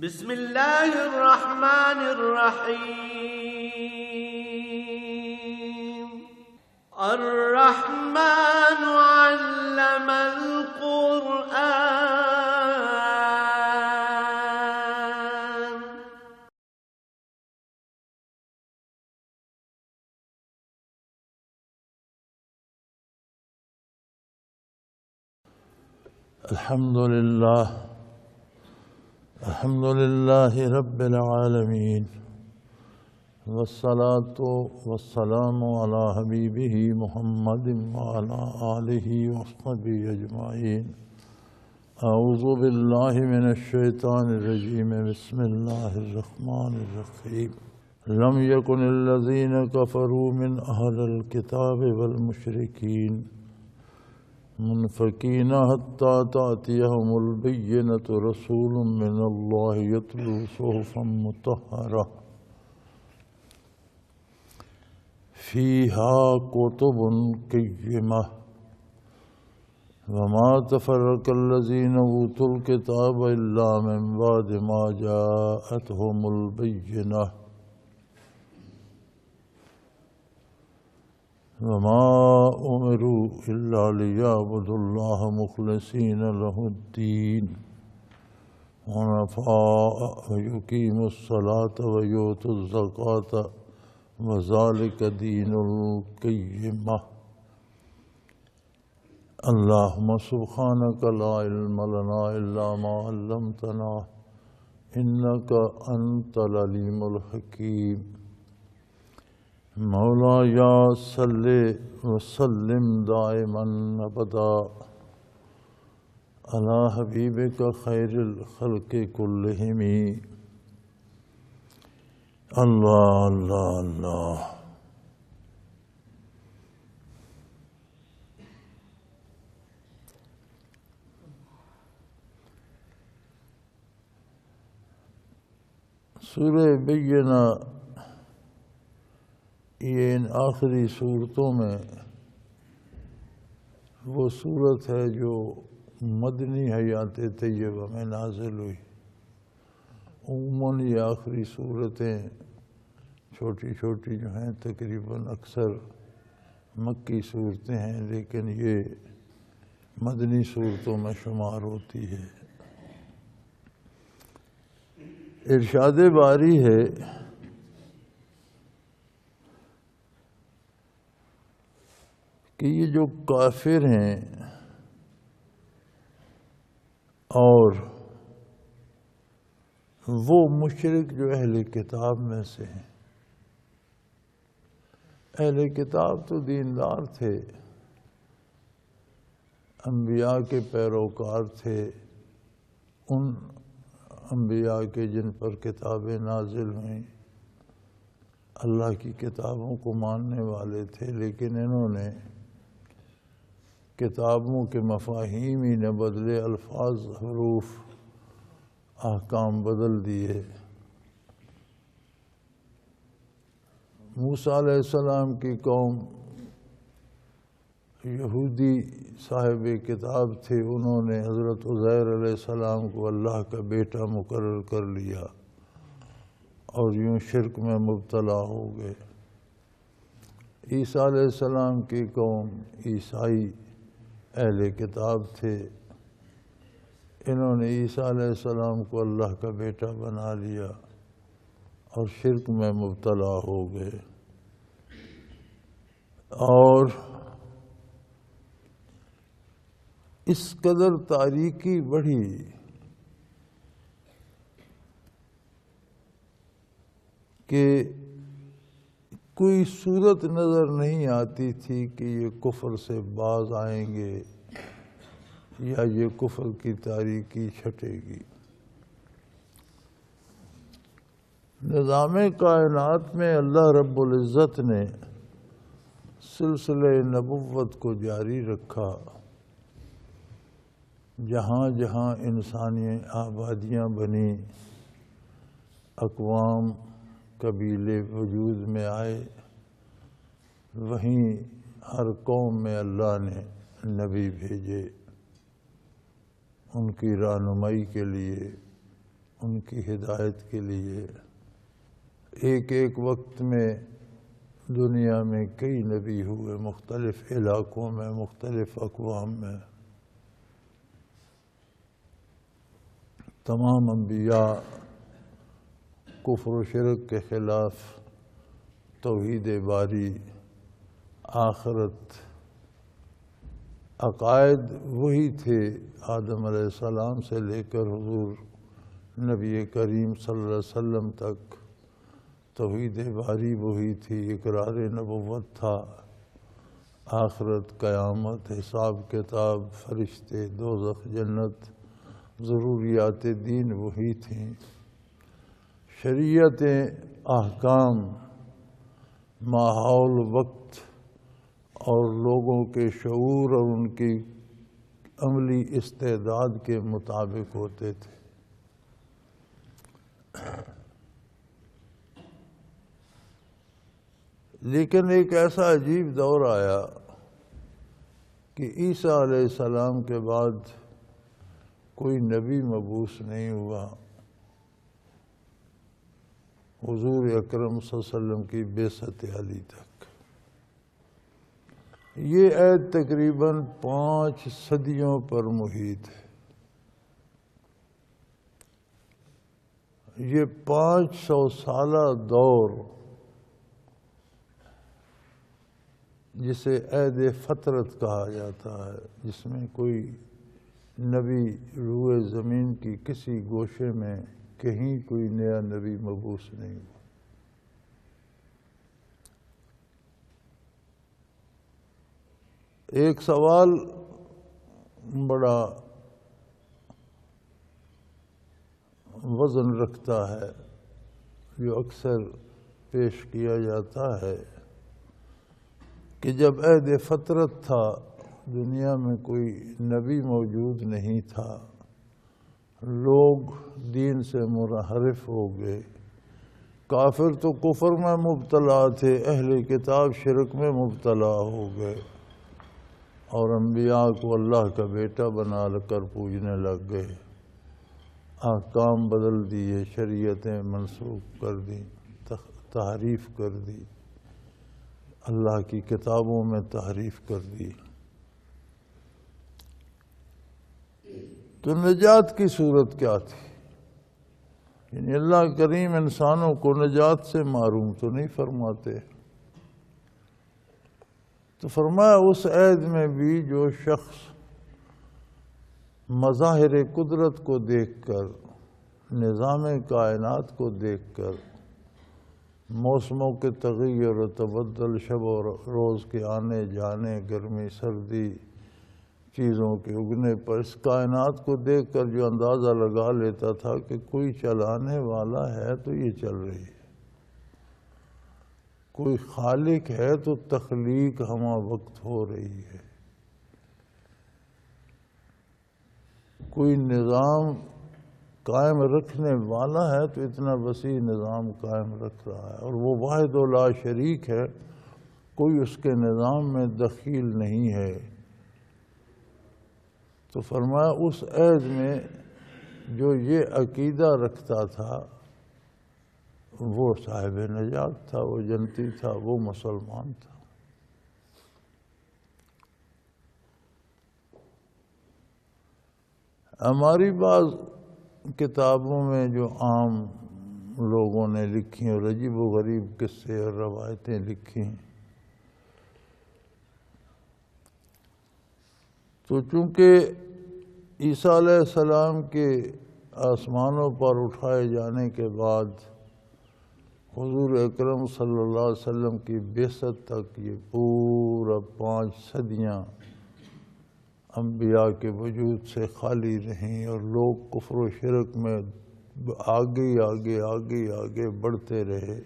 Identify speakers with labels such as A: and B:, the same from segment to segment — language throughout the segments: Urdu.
A: بسم الله الرحمن الرحيم. الرحمن علم القرآن.
B: الحمد لله رب العالمين، والصلاة والسلام على حبيبه محمد وعلى آله وصحبه أجمعين. أعوذ بالله من الشيطان الرجيم. بسم الله الرحمن الرحيم. لم يكن الذين كفروا من أهل الكتاب والمشركين منفكين حتى تأتيهم البينة. رسول من الله يتلو صحفا مطهرة فيها كتب قيمة. وما تفرق الذين أوتوا الكتاب إلا من بعد ما جاءتهم البينة. وما أمروا إلا ليعبدوا الله مخلصين له الدين حنفاء ويقيموا الصلاة ويؤتوا الزكاة وذلك دين القيمة. اللهم سبحانك لا علم لنا إلا ما علمتنا إنك أنت العليم الحكيم. مولایا صلی وسلم دائما ابدا علی حبیبک خیر الخلق کلہم. اللہ اللہ اللہ. سورہ بینہ یہ ان آخری صورتوں میں وہ صورت ہے جو مدنی حیات طیبہ میں نازل ہوئی. عموماً یہ آخری صورتیں چھوٹی چھوٹی جو ہیں تقریباً اکثر مکی صورتیں ہیں، لیکن یہ مدنی صورتوں میں شمار ہوتی ہے. ارشاد باری ہے کہ یہ جو کافر ہیں اور وہ مشرک جو اہل کتاب میں سے ہیں. اہل کتاب تو دیندار تھے، انبیاء کے پیروکار تھے، ان انبیاء کے جن پر کتابیں نازل ہوئیں اللہ کی کتابوں کو ماننے والے تھے، لیکن انہوں نے کتابوں کے مفاہیم ہی نہ بدلے، الفاظ، حروف، احکام بدل دیے. موسیٰ علیہ السلام کی قوم یہودی صاحب کتاب تھے، انہوں نے حضرت عزیر علیہ السلام کو اللہ کا بیٹا مقرر کر لیا اور یوں شرک میں مبتلا ہو گئے. عیسیٰ علیہ السلام کی قوم عیسائی اہل کتاب تھے، انہوں نے عیسیٰ علیہ السلام کو اللہ کا بیٹا بنا لیا اور شرک میں مبتلا ہو گئے. اور اس قدر تاریکی بڑھی کہ کوئی صورت نظر نہیں آتی تھی کہ یہ کفر سے باز آئیں گے یا یہ کفر کی تاریکی چھٹے گی. نظام کائنات میں اللہ رب العزت نے سلسلہ نبوت کو جاری رکھا. جہاں جہاں انسانی آبادیاں بنی، اقوام قبیلے وجود میں آئے، وہیں ہر قوم میں اللہ نے نبی بھیجے ان کی رہنمائی کے لیے، ان کی ہدایت کے لیے ایک ایک وقت میں دنیا میں کئی نبی ہوئے، مختلف علاقوں میں، مختلف اقوام میں۔ تمام انبیاء کفر و شرک کے خلاف، توحید باری، آخرت، عقائد وہی تھے۔ آدم علیہ السلام سے لے کر حضور نبی کریم صلی اللہ علیہ وسلم تک توحید باری وہی تھی، اقرار نبوت تھا، آخرت، قیامت، حساب کتاب، فرشتے، دوزخ، جنت، ضروریات دین وہی تھیں۔ شریعتیں، احکام، ماحول، وقت اور لوگوں کے شعور اور ان کی عملی استعداد کے مطابق ہوتے تھے۔ لیکن ایک ایسا عجیب دور آیا کہ عیسیٰ علیہ السلام کے بعد کوئی نبی مبعوث نہیں ہوا، حضور اکرم صلی اللہ علیہ وسلم کی بعثت علی تک۔ یہ عہد تقریباً 5 صدیوں پر محیط ہے۔ یہ 500 سالہ دور جسے عہد فطرت کہا جاتا ہے، جس میں کوئی نبی روئے زمین کی کسی گوشے میں کہیں کوئی نیا نبی مبعوث نہیں ہوا۔ ایک سوال بڑا وزن رکھتا ہے جو اکثر پیش کیا جاتا ہے کہ جب عہد فطرت تھا، دنیا میں کوئی نبی موجود نہیں تھا، لوگ دین سے منحرف ہو گئے، کافر تو کفر میں مبتلا تھے، اہل کتاب شرک میں مبتلا ہو گئے، اور انبیاء کو اللہ کا بیٹا بنا کر پوجنے لگ گئے، احکام بدل دیے، شریعتیں منسوخ کر دیں، تحریف کر دی، اللہ کی کتابوں میں تحریف کر دی۔ تو نجات کی صورت کیا تھی؟ یعنی اللہ کریم انسانوں کو نجات سے محروم تو نہیں فرماتے۔ تو فرمایا اس عہد میں بھی جو شخص مظاہر قدرت کو دیکھ کر، نظام کائنات کو دیکھ کر، موسموں کے تغیر و تبدل، شب و روز کے آنے جانے، گرمی سردی، چیزوں کے اگنے پر، اس کائنات کو دیکھ کر جو اندازہ لگا لیتا تھا کہ کوئی چلانے والا ہے تو یہ چل رہی ہے، کوئی خالق ہے تو تخلیق ہمہ وقت ہو رہی ہے، کوئی نظام قائم رکھنے والا ہے تو اتنا وسیع نظام قائم رکھ رہا ہے، اور وہ واحد و لا شریک ہے، کوئی اس کے نظام میں دخیل نہیں ہے۔ تو فرمایا اس عہد میں جو یہ عقیدہ رکھتا تھا وہ صاحب نجات تھا، وہ جنتی تھا، وہ مسلمان تھا۔ ہماری بعض کتابوں میں جو عام لوگوں نے لکھی اور عجیب و غریب قصے اور روایتیں لکھی، تو چونکہ عیسیٰ علیہ السلام کے آسمانوں پر اٹھائے جانے کے بعد حضور اکرم صلی اللہ علیہ وسلم کی بعثت تک یہ پورا 5 صدیاں انبیاء کے وجود سے خالی رہیں، اور لوگ کفر و شرک میں آگے آگے آگے آگے بڑھتے رہے،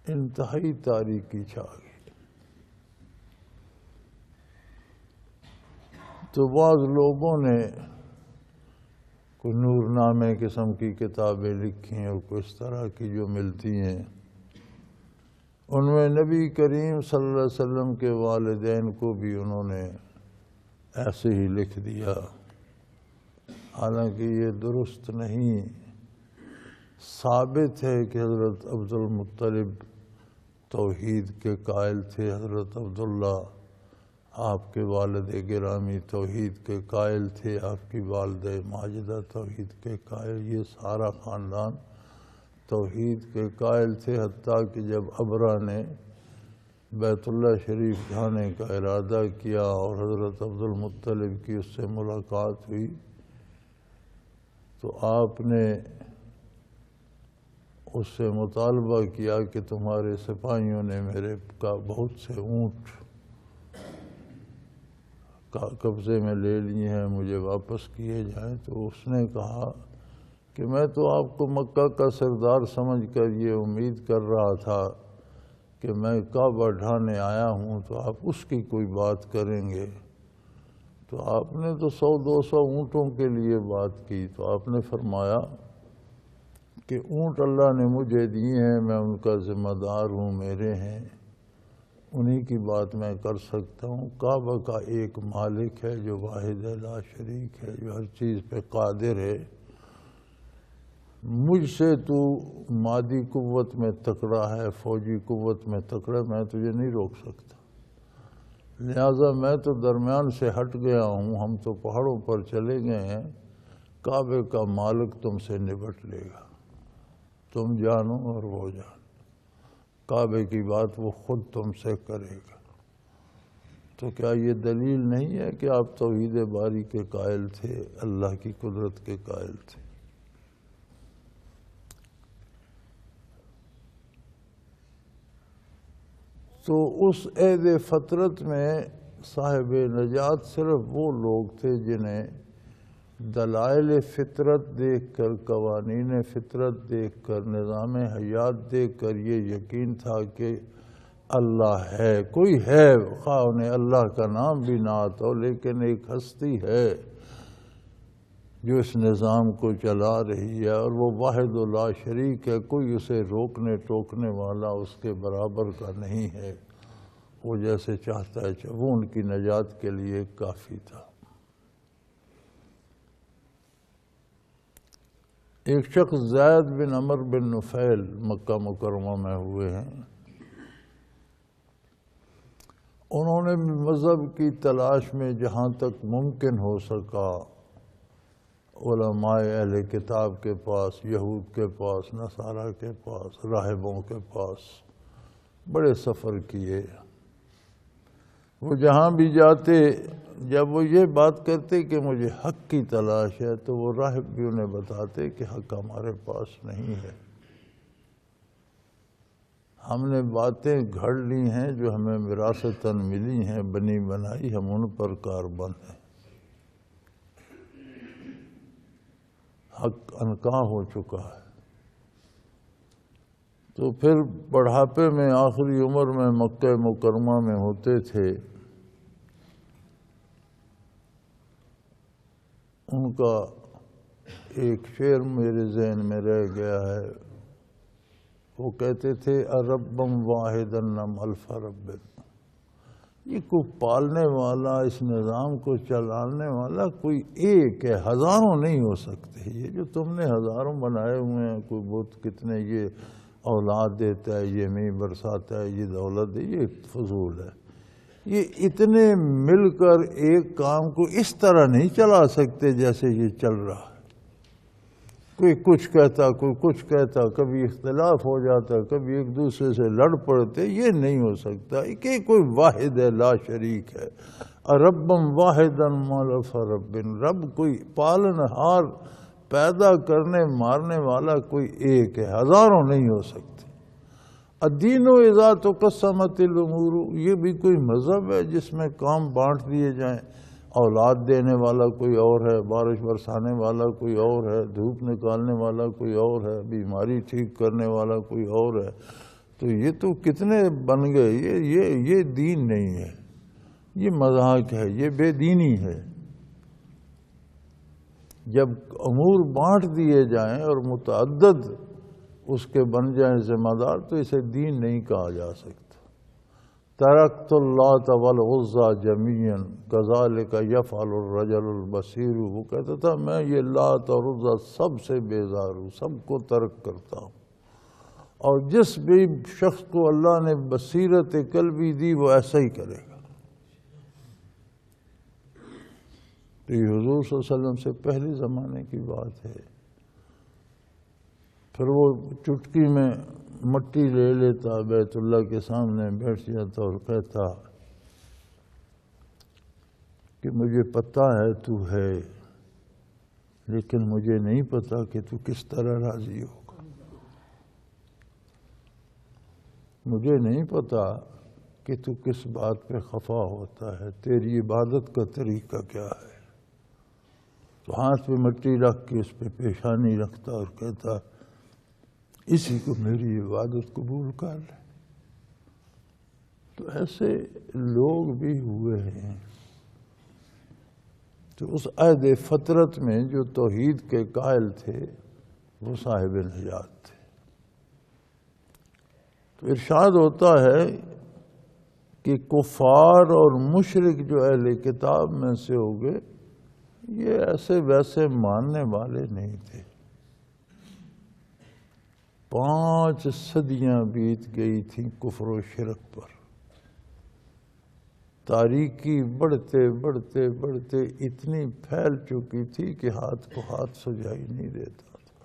B: انتہائی تاریکی چھا گئی۔ تو بعض لوگوں نے کوئی نور نامے قسم کی کتابیں لکھی ہیں اور کوئی اس طرح کی جو ملتی ہیں، ان میں نبی کریم صلی اللہ علیہ وسلم کے والدین کو بھی انہوں نے ایسے ہی لکھ دیا، حالانکہ یہ درست نہیں ثابت ہے کہ حضرت عبد المطلب توحید کے قائل تھے، حضرت عبداللہ آپ کے والد گرامی توحید کے قائل تھے، آپ کی والدہ ماجدہ توحید کے قائل، یہ سارا خاندان توحید کے قائل تھے، حتیٰ کہ جب ابرہ نے بیت اللہ شریف جانے کا ارادہ کیا اور حضرت عبد المطلب کی اس سے ملاقات ہوئی تو آپ نے اس سے مطالبہ کیا کہ تمہارے سپاہیوں نے میرے کا بہت سے اونٹ قبضے میں لے لیے ہیں، مجھے واپس کیے جائیں۔ تو اس نے کہا کہ میں تو آپ کو مکہ کا سردار سمجھ کر یہ امید کر رہا تھا کہ میں کعبہ ڈھانے آیا ہوں تو آپ اس کی کوئی بات کریں گے، تو آپ نے تو 100-200 اونٹوں کے لیے بات کی۔ تو آپ نے فرمایا کہ اونٹ اللہ نے مجھے دیے ہیں، میں ان کا ذمہ دار ہوں، میرے ہیں، انہی کی بات میں کر سکتا ہوں۔ کعبہ کا ایک مالک ہے جو واحد لا شریک ہے، جو ہر چیز پہ قادر ہے، مجھ سے تو مادی قوت میں تکڑا ہے، فوجی قوت میں تکڑا، میں تجھے نہیں روک سکتا، لہٰذا میں تو درمیان سے ہٹ گیا ہوں، ہم تو پہاڑوں پر چلے گئے ہیں، کعبے کا مالک تم سے نبٹ لے گا، تم جانو اور وہ جانو، کعبے کی بات وہ خود تم سے کرے گا۔ تو کیا یہ دلیل نہیں ہے کہ آپ توحید باری کے قائل تھے، اللہ کی قدرت کے قائل تھے؟ تو اس عہد فطرت میں صاحب نجات صرف وہ لوگ تھے جنہیں دلائل فطرت دیکھ کر، قوانین فطرت دیکھ کر، نظام حیات دیکھ کر یہ یقین تھا کہ اللہ ہے، کوئی ہے، خواہ انہیں اللہ کا نام بھی نہ آتا ہو، لیکن ایک ہستی ہے جو اس نظام کو چلا رہی ہے، اور وہ واحد لا شریک ہے، کوئی اسے روکنے ٹوکنے والا اس کے برابر کا نہیں ہے، وہ جیسے چاہتا ہے، وہ ان کی نجات کے لیے کافی تھا۔ ایک شخص زید بن عمر بن نفیل مکہ مکرمہ میں ہوئے ہیں، انہوں نے مذہب کی تلاش میں جہاں تک ممکن ہو سکا علماء اہل کتاب کے پاس، یہود کے پاس، نصارہ کے پاس، راہبوں کے پاس بڑے سفر کیے۔ وہ جہاں بھی جاتے، جب وہ یہ بات کرتے کہ مجھے حق کی تلاش ہے، تو وہ راہب بھی انہیں بتاتے کہ حق ہمارے پاس نہیں ہے، ہم نے باتیں گھڑ لی ہیں جو ہمیں وراثتاً ملی ہیں، بنی بنائی، ہم ان پر کاربند ہیں، حق انکاں ہو چکا ہے۔ تو پھر بڑھاپے میں، آخری عمر میں مکہ مکرمہ میں ہوتے تھے، ان کا ایک شعر میرے ذہن میں رہ گیا ہے، وہ کہتے تھے اربم واحدا نم الف رب، یہ کوئی پالنے والا، اس نظام کو چلانے والا کوئی ایک ہے، ہزاروں نہیں ہو سکتے، یہ جو تم نے ہزاروں بنائے ہوئے ہیں، کوئی بت کتنے، یہ اولاد دیتا ہے، یہ می برساتا ہے، یہ دولت ہے، یہ فضول ہے، یہ اتنے مل کر ایک کام کو اس طرح نہیں چلا سکتے جیسے یہ چل رہا ہے، کوئی کچھ کہتا، کوئی کچھ کہتا، کبھی اختلاف ہو جاتا، کبھی ایک دوسرے سے لڑ پڑتے، یہ نہیں ہو سکتا کہ کوئی واحد ہے، لا شریک ہے، ربم واحدا مالف رب، رب کوئی پالنہار، پیدا کرنے مارنے والا کوئی ایک ہے، ہزاروں نہیں ہو سکتے۔ الدین اذا تقسمت الامور، یہ بھی کوئی مذہب ہے جس میں کام بانٹ دیے جائیں، اولاد دینے والا کوئی اور ہے، بارش برسانے والا کوئی اور ہے، دھوپ نکالنے والا کوئی اور ہے، بیماری ٹھیک کرنے والا کوئی اور ہے، تو یہ تو کتنے بن گئے، یہ دین نہیں ہے، یہ مذاق ہے، یہ بے دینی ہے۔ جب امور بانٹ دیے جائیں اور متعدد اس کے بن جائیں ذمہ دار، تو اسے دین نہیں کہا جا سکتا۔ ترکت اللات والعزى جميعا كذلك يفعل الرجل البصير، وہ کہتا تھا میں یہ لات اور عزیٰ سب سے بیزار ہوں، سب کو ترک کرتا ہوں، اور جس بھی شخص کو اللہ نے بصیرت قلبی دی وہ ایسا ہی کرے گا۔ تو یہ حضور صلی اللہ علیہ وسلم سے پہلے زمانے کی بات ہے۔ پھر وہ چٹکی میں مٹی لے لیتا، بیت اللہ کے سامنے بیٹھ جاتا اور کہتا کہ مجھے پتہ ہے تو ہے، لیکن مجھے نہیں پتا کہ تو کس طرح راضی ہوگا، مجھے نہیں پتا کہ تو کس بات پہ خفا ہوتا ہے، تیری عبادت کا طریقہ کیا ہے۔ تو ہاتھ پہ مٹی رکھ کے اس پہ پیشانی رکھتا اور کہتا اسی کو میری عبادت قبول کر لے۔ تو ایسے لوگ بھی ہوئے ہیں۔ تو اس عہد فطرت میں جو توحید کے قائل تھے وہ صاحب نجات تھے۔ تو ارشاد ہوتا ہے کہ کفار اور مشرک جو اہل کتاب میں سے ہو گئے، یہ ایسے ویسے ماننے والے نہیں تھے۔ 5 صدیاں بیت گئی تھیں کفر و شرک پر، تاریکی بڑھتے بڑھتے بڑھتے اتنی پھیل چکی تھی کہ ہاتھ کو ہاتھ سجائی نہیں دیتا تھا،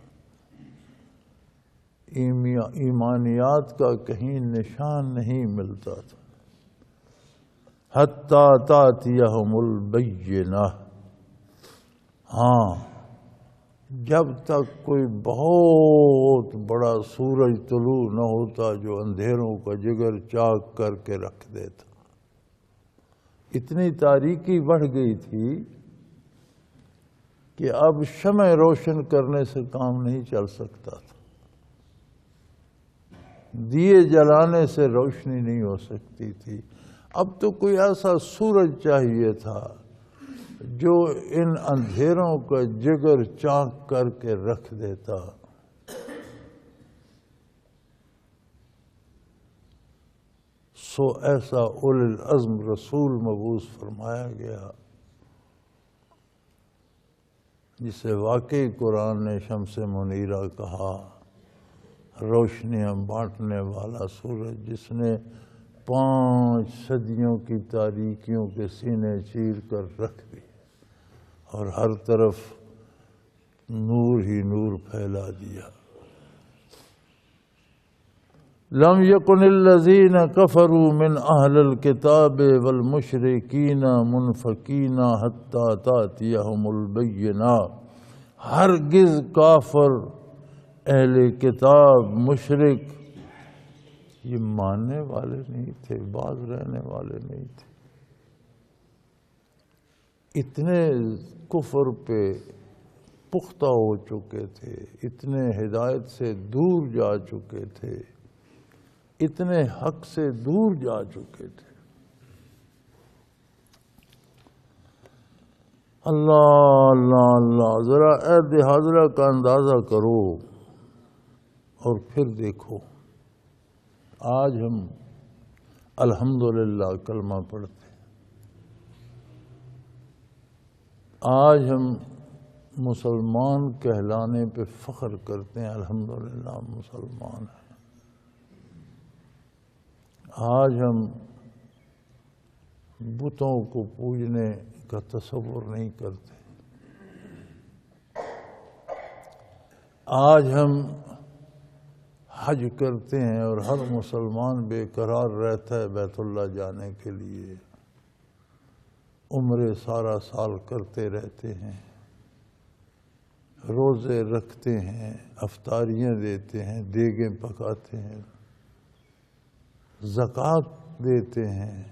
B: ایمانیات کا کہیں نشان نہیں ملتا تھا۔ حتیٰ تأتیہم البینہ، ہاں جب تک کوئی بہت بڑا سورج طلوع نہ ہوتا جو اندھیروں کا جگر چاک کر کے رکھ دیتا۔ اتنی تاریکی بڑھ گئی تھی کہ اب شمع روشن کرنے سے کام نہیں چل سکتا تھا، دیے جلانے سے روشنی نہیں ہو سکتی تھی۔ اب تو کوئی ایسا سورج چاہیے تھا جو ان اندھیروں کا جگر چاک کر کے رکھ دیتا۔ سو ایسا اولو العزم رسول مبعوث فرمایا گیا جسے واقعی قرآن نے شمس منیرہ کہا، روشنیاں بانٹنے والا سورج، جس نے 5 صدیوں کی تاریکیوں کے سینے چیر کر رکھ دی اور ہر طرف نور ہی نور پھیلا دیا۔ لم یکن الذین کفروا من اہل الکتاب والمشرکین منفکین حتی تأتیہم البینہ، ہرگز کافر، اہل کتاب، مشرک یہ ماننے والے نہیں تھے، باز رہنے والے نہیں تھے۔ اتنے کفر پہ پختہ ہو چکے تھے، اتنے ہدایت سے دور جا چکے تھے، اتنے حق سے دور جا چکے تھے۔ اللہ اللہ اللہ، ذرا عہد حاضرہ کا اندازہ کرو اور پھر دیکھو۔ آج ہم الحمدللہ کلمہ پڑھتے ہیں، آج ہم مسلمان کہلانے پہ فخر کرتے ہیں، الحمدللہ ہم مسلمان ہیں۔ آج ہم بتوں کو پوجنے کا تصور نہیں کرتے، آج ہم حج کرتے ہیں اور ہر مسلمان بے قرار رہتا ہے بیت اللہ جانے کے لیے، عمرے سارا سال کرتے رہتے ہیں، روزے رکھتے ہیں، افطاریاں دیتے ہیں، دیگیں پکاتے ہیں، زکوٰۃ دیتے ہیں،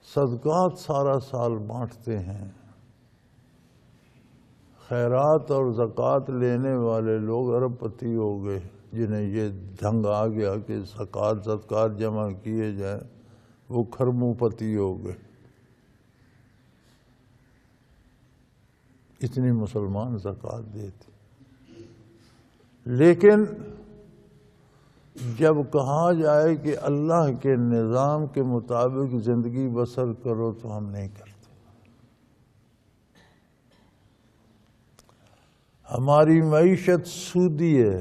B: صدقات سارا سال بانٹتے ہیں۔ خیرات اور زکوٰۃ لینے والے لوگ ارب پتی ہو گئے، جنہیں یہ ڈھنگ آ گیا کہ زکوٰۃ صدقات جمع کیے جائیں، وہ کھرمو پتی ہو گئے۔ اتنی مسلمان زکوٰۃ دیتے، لیکن جب کہا جائے کہ اللہ کے نظام کے مطابق زندگی بسر کرو تو ہم نہیں کرتے. ہماری معیشت سودی ہے.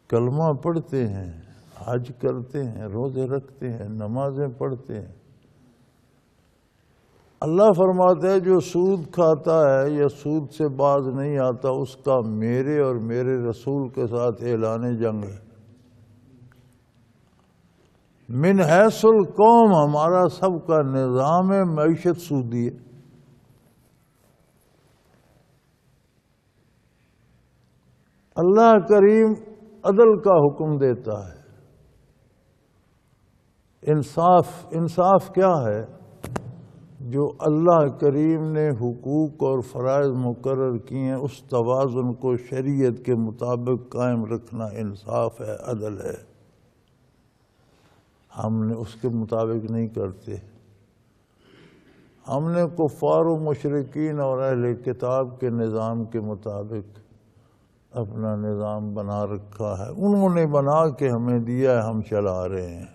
B: کلمہ پڑھتے ہیں، حج کرتے ہیں، روزے رکھتے ہیں، نمازیں پڑھتے ہیں. اللہ فرماتا ہے جو سود کھاتا ہے یا سود سے باز نہیں آتا اس کا میرے اور میرے رسول کے ساتھ اعلان جنگ ہے. من حیث القوم ہمارا سب کا نظام معیشت سودی ہے. اللہ کریم عدل کا حکم دیتا ہے. انصاف کیا ہے؟ جو اللہ کریم نے حقوق اور فرائض مقرر کیے ہیں اس توازن کو شریعت کے مطابق قائم رکھنا انصاف ہے، عدل ہے. ہم نے اس کے مطابق نہیں کرتے. ہم نے کفار و مشرکین اور اہل کتاب کے نظام کے مطابق اپنا نظام بنا رکھا ہے. انہوں نے بنا کے ہمیں دیا ہے، ہم چلا رہے ہیں.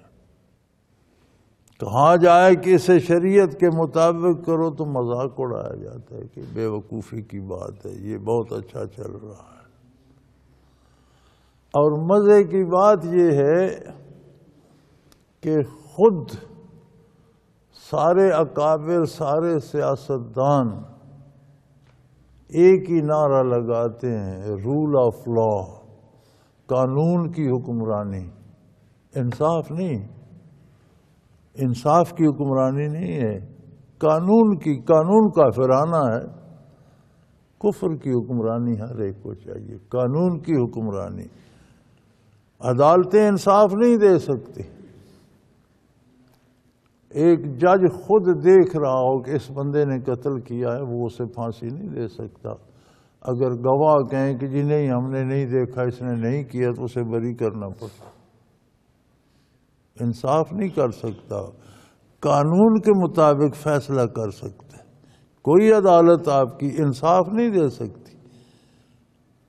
B: کہا جائے کہ اسے شریعت کے مطابق کرو تو مذاق اڑایا جاتا ہے کہ بے وقوفی کی بات ہے، یہ بہت اچھا چل رہا ہے. اور مزے کی بات یہ ہے کہ خود سارے اکابر، سارے سیاستدان ایک ہی نعرہ لگاتے ہیں، رول آف لا، قانون کی حکمرانی. انصاف نہیں، انصاف کی حکمرانی نہیں ہے، قانون کی. قانون کافرانہ ہے. کفر کی حکمرانی ہر ایک کو چاہیے، قانون کی حکمرانی. عدالتیں انصاف نہیں دے سکتی. ایک جج خود دیکھ رہا ہو کہ اس بندے نے قتل کیا ہے، وہ اسے پھانسی نہیں دے سکتا. اگر گواہ کہیں کہ جی نہیں ہم نے نہیں دیکھا، اس نے نہیں کیا، تو اسے بری کرنا پڑتا. انصاف نہیں کر سکتا. قانون کے مطابق فیصلہ کر سکتے. کوئی عدالت آپ کی انصاف نہیں دے سکتی،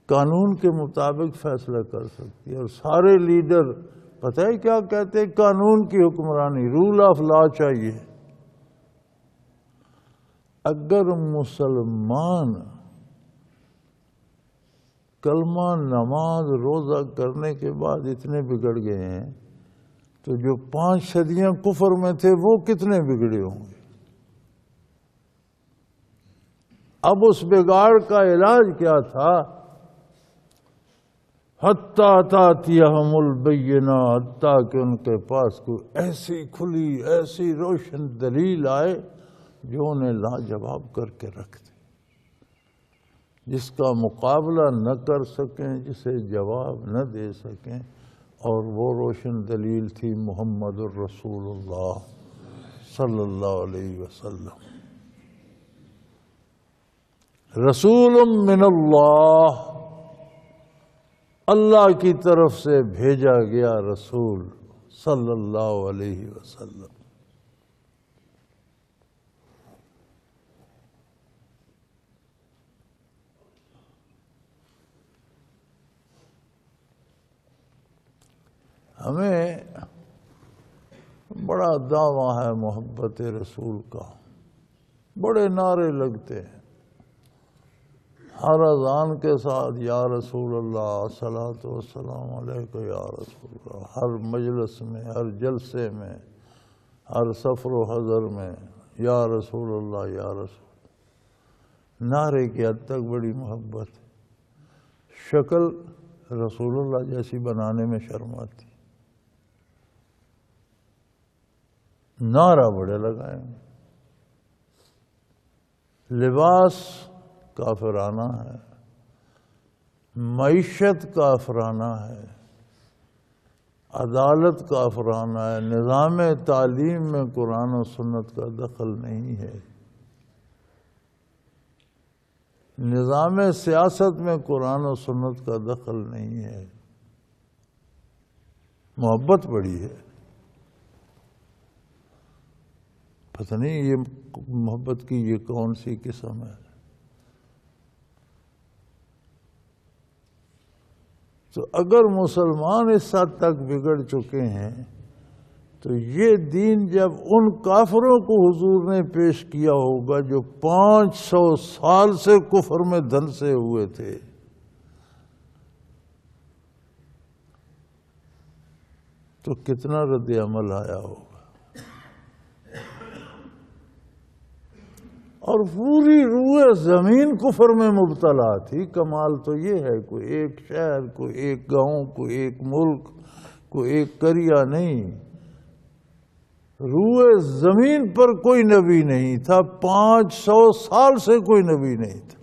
B: قانون کے مطابق فیصلہ کر سکتی. اور سارے لیڈر پتہ ہے کیا کہتے ہیں؟ قانون کی حکمرانی، رول آف لا چاہیے. اگر مسلمان کلمہ، نماز، روزہ کرنے کے بعد اتنے بگڑ گئے ہیں تو جو 5 صدیاں کفر میں تھے وہ کتنے بگڑے ہوں گے؟ اب اس بگاڑ کا علاج کیا تھا؟ حتیٰ تأتیہم البینہ، حتیٰ کہ ان کے پاس کوئی ایسی کھلی، ایسی روشن دلیل آئے جو انہیں لاجواب کر کے رکھ دے، جس کا مقابلہ نہ کر سکیں، جسے جواب نہ دے سکیں. اور وہ روشن دلیل تھی محمد الرسول اللہ صلی اللہ علیہ وسلم. رسول من اللہ، اللہ کی طرف سے بھیجا گیا رسول صلی اللہ علیہ وسلم. ہمیں بڑا دعویٰ ہے محبت رسول کا، بڑے نعرے لگتے ہیں ہر اذان کے ساتھ، یا رسول اللہ، صلاۃ والسلام علیک یا رسول اللہ. ہر مجلس میں، ہر جلسے میں، ہر سفر و حضر میں، یا رسول اللہ، یا رسول. نعرے کی حد تک بڑی محبت. شکل رسول اللہ جیسی بنانے میں شرم آتی. نعرہ بڑے لگائیں گے. لباس کافرانہ ہے، معیشت کافرانہ ہے، عدالت کافرانہ ہے. نظام تعلیم میں قرآن و سنت کا دخل نہیں ہے. نظام سیاست میں قرآن و سنت کا دخل نہیں ہے. محبت بڑی ہے. پتہ نہیں یہ محبت کی یہ کون سی قسم ہے. تو اگر مسلمان اس حد تک بگڑ چکے ہیں تو یہ دین جب ان کافروں کو حضور نے پیش کیا ہوگا جو 500 سال سے کفر میں دھنسے ہوئے تھے، تو کتنا رد عمل آیا ہوگا۔ اور پوری روح زمین کفر میں مبتلا تھی۔ کمال تو یہ ہے کوئی ایک شہر، کوئی ایک گاؤں، کوئی ایک ملک، کوئی ایک قریہ نہیں، روح زمین پر کوئی نبی نہیں تھا، 500 سال سے کوئی نبی نہیں تھا۔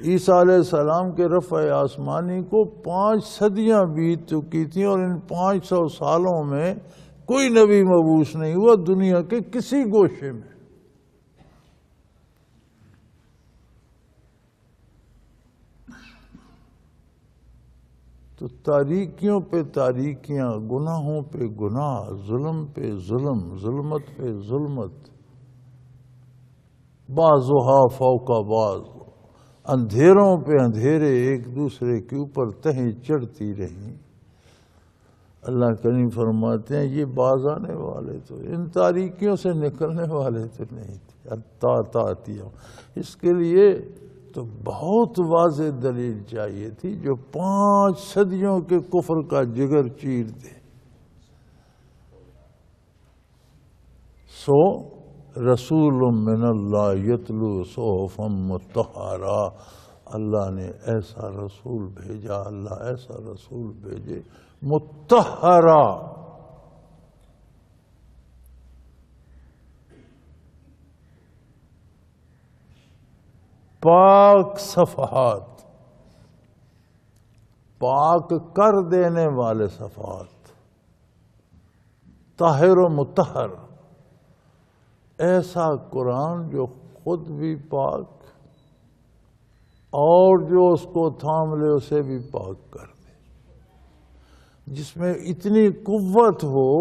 B: عیسیٰ علیہ السلام کے رفع آسمانی کو 5 صدیاں بیت چکی تھیں، اور ان 500 سالوں میں کوئی نبی مبعوث نہیں ہوا دنیا کے کسی گوشے میں۔ تو تاریکیوں پہ تاریکیاں، گناہوں پہ گناہ، ظلم پہ ظلم، ظلمت پہ ظلمت، بعضھا فوق بعض، اندھیروں پہ اندھیرے ایک دوسرے کے اوپر تہیں چڑھتی رہیں۔ اللہ کریم فرماتے ہیں یہ باز آنے والے تو ان تاریکیوں سے نکلنے والے تو نہیں تھے، تاتیہ۔ اس کے لیے تو بہت واضح دلیل چاہیے تھی جو 5 صدیوں کے کفر کا جگر چیر دے۔ سو رسول من اللہ یتلو صحفا مطہرا، اللہ نے ایسا رسول بھیجا، اللہ ایسا رسول بھیجے مطہرا، پاک صفحات، پاک کر دینے والے صفحات، طاہر و مطہر، ایسا قرآن جو خود بھی پاک اور جو اس کو تھام لے اسے بھی پاک کر دے، جس میں اتنی قوت ہو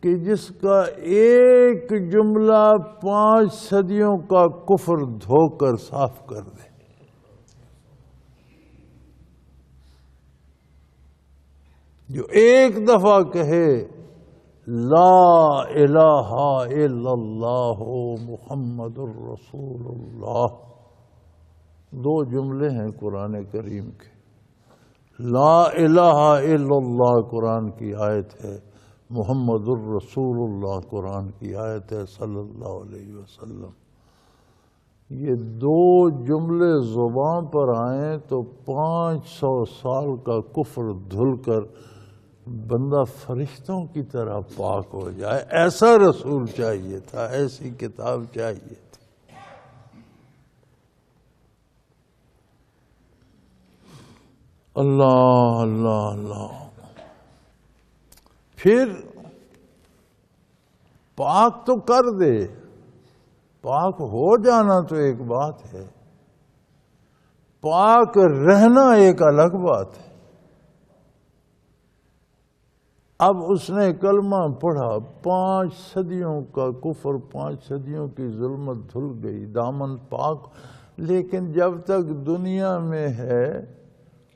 B: کہ جس کا ایک جملہ 5 صدیوں کا کفر دھو کر صاف کر دے۔ جو ایک دفعہ کہے لا الہ الا اللہ محمد الرسول اللہ، 2 جملے ہیں قرآن کریم کے، لا الہ الا اللہ قرآن کی آیت ہے، محمد الرسول اللہ قرآن کی آیت ہے صلی اللہ علیہ وسلم۔ یہ 2 جملے زبان پر آئیں تو 500 سال کا کفر دھل کر بندہ فرشتوں کی طرح پاک ہو جائے۔ ایسا رسول چاہیے تھا، ایسی کتاب چاہیے تھی۔ اللہ اللہ اللہ۔ پھر پاک تو کر دے، پاک ہو جانا تو ایک بات ہے، پاک رہنا ایک الگ بات ہے۔ اب اس نے کلمہ پڑھا، 5 صدیوں کا کفر، 5 صدیوں کی ظلمت دھل گئی، دامن پاک، لیکن جب تک دنیا میں ہے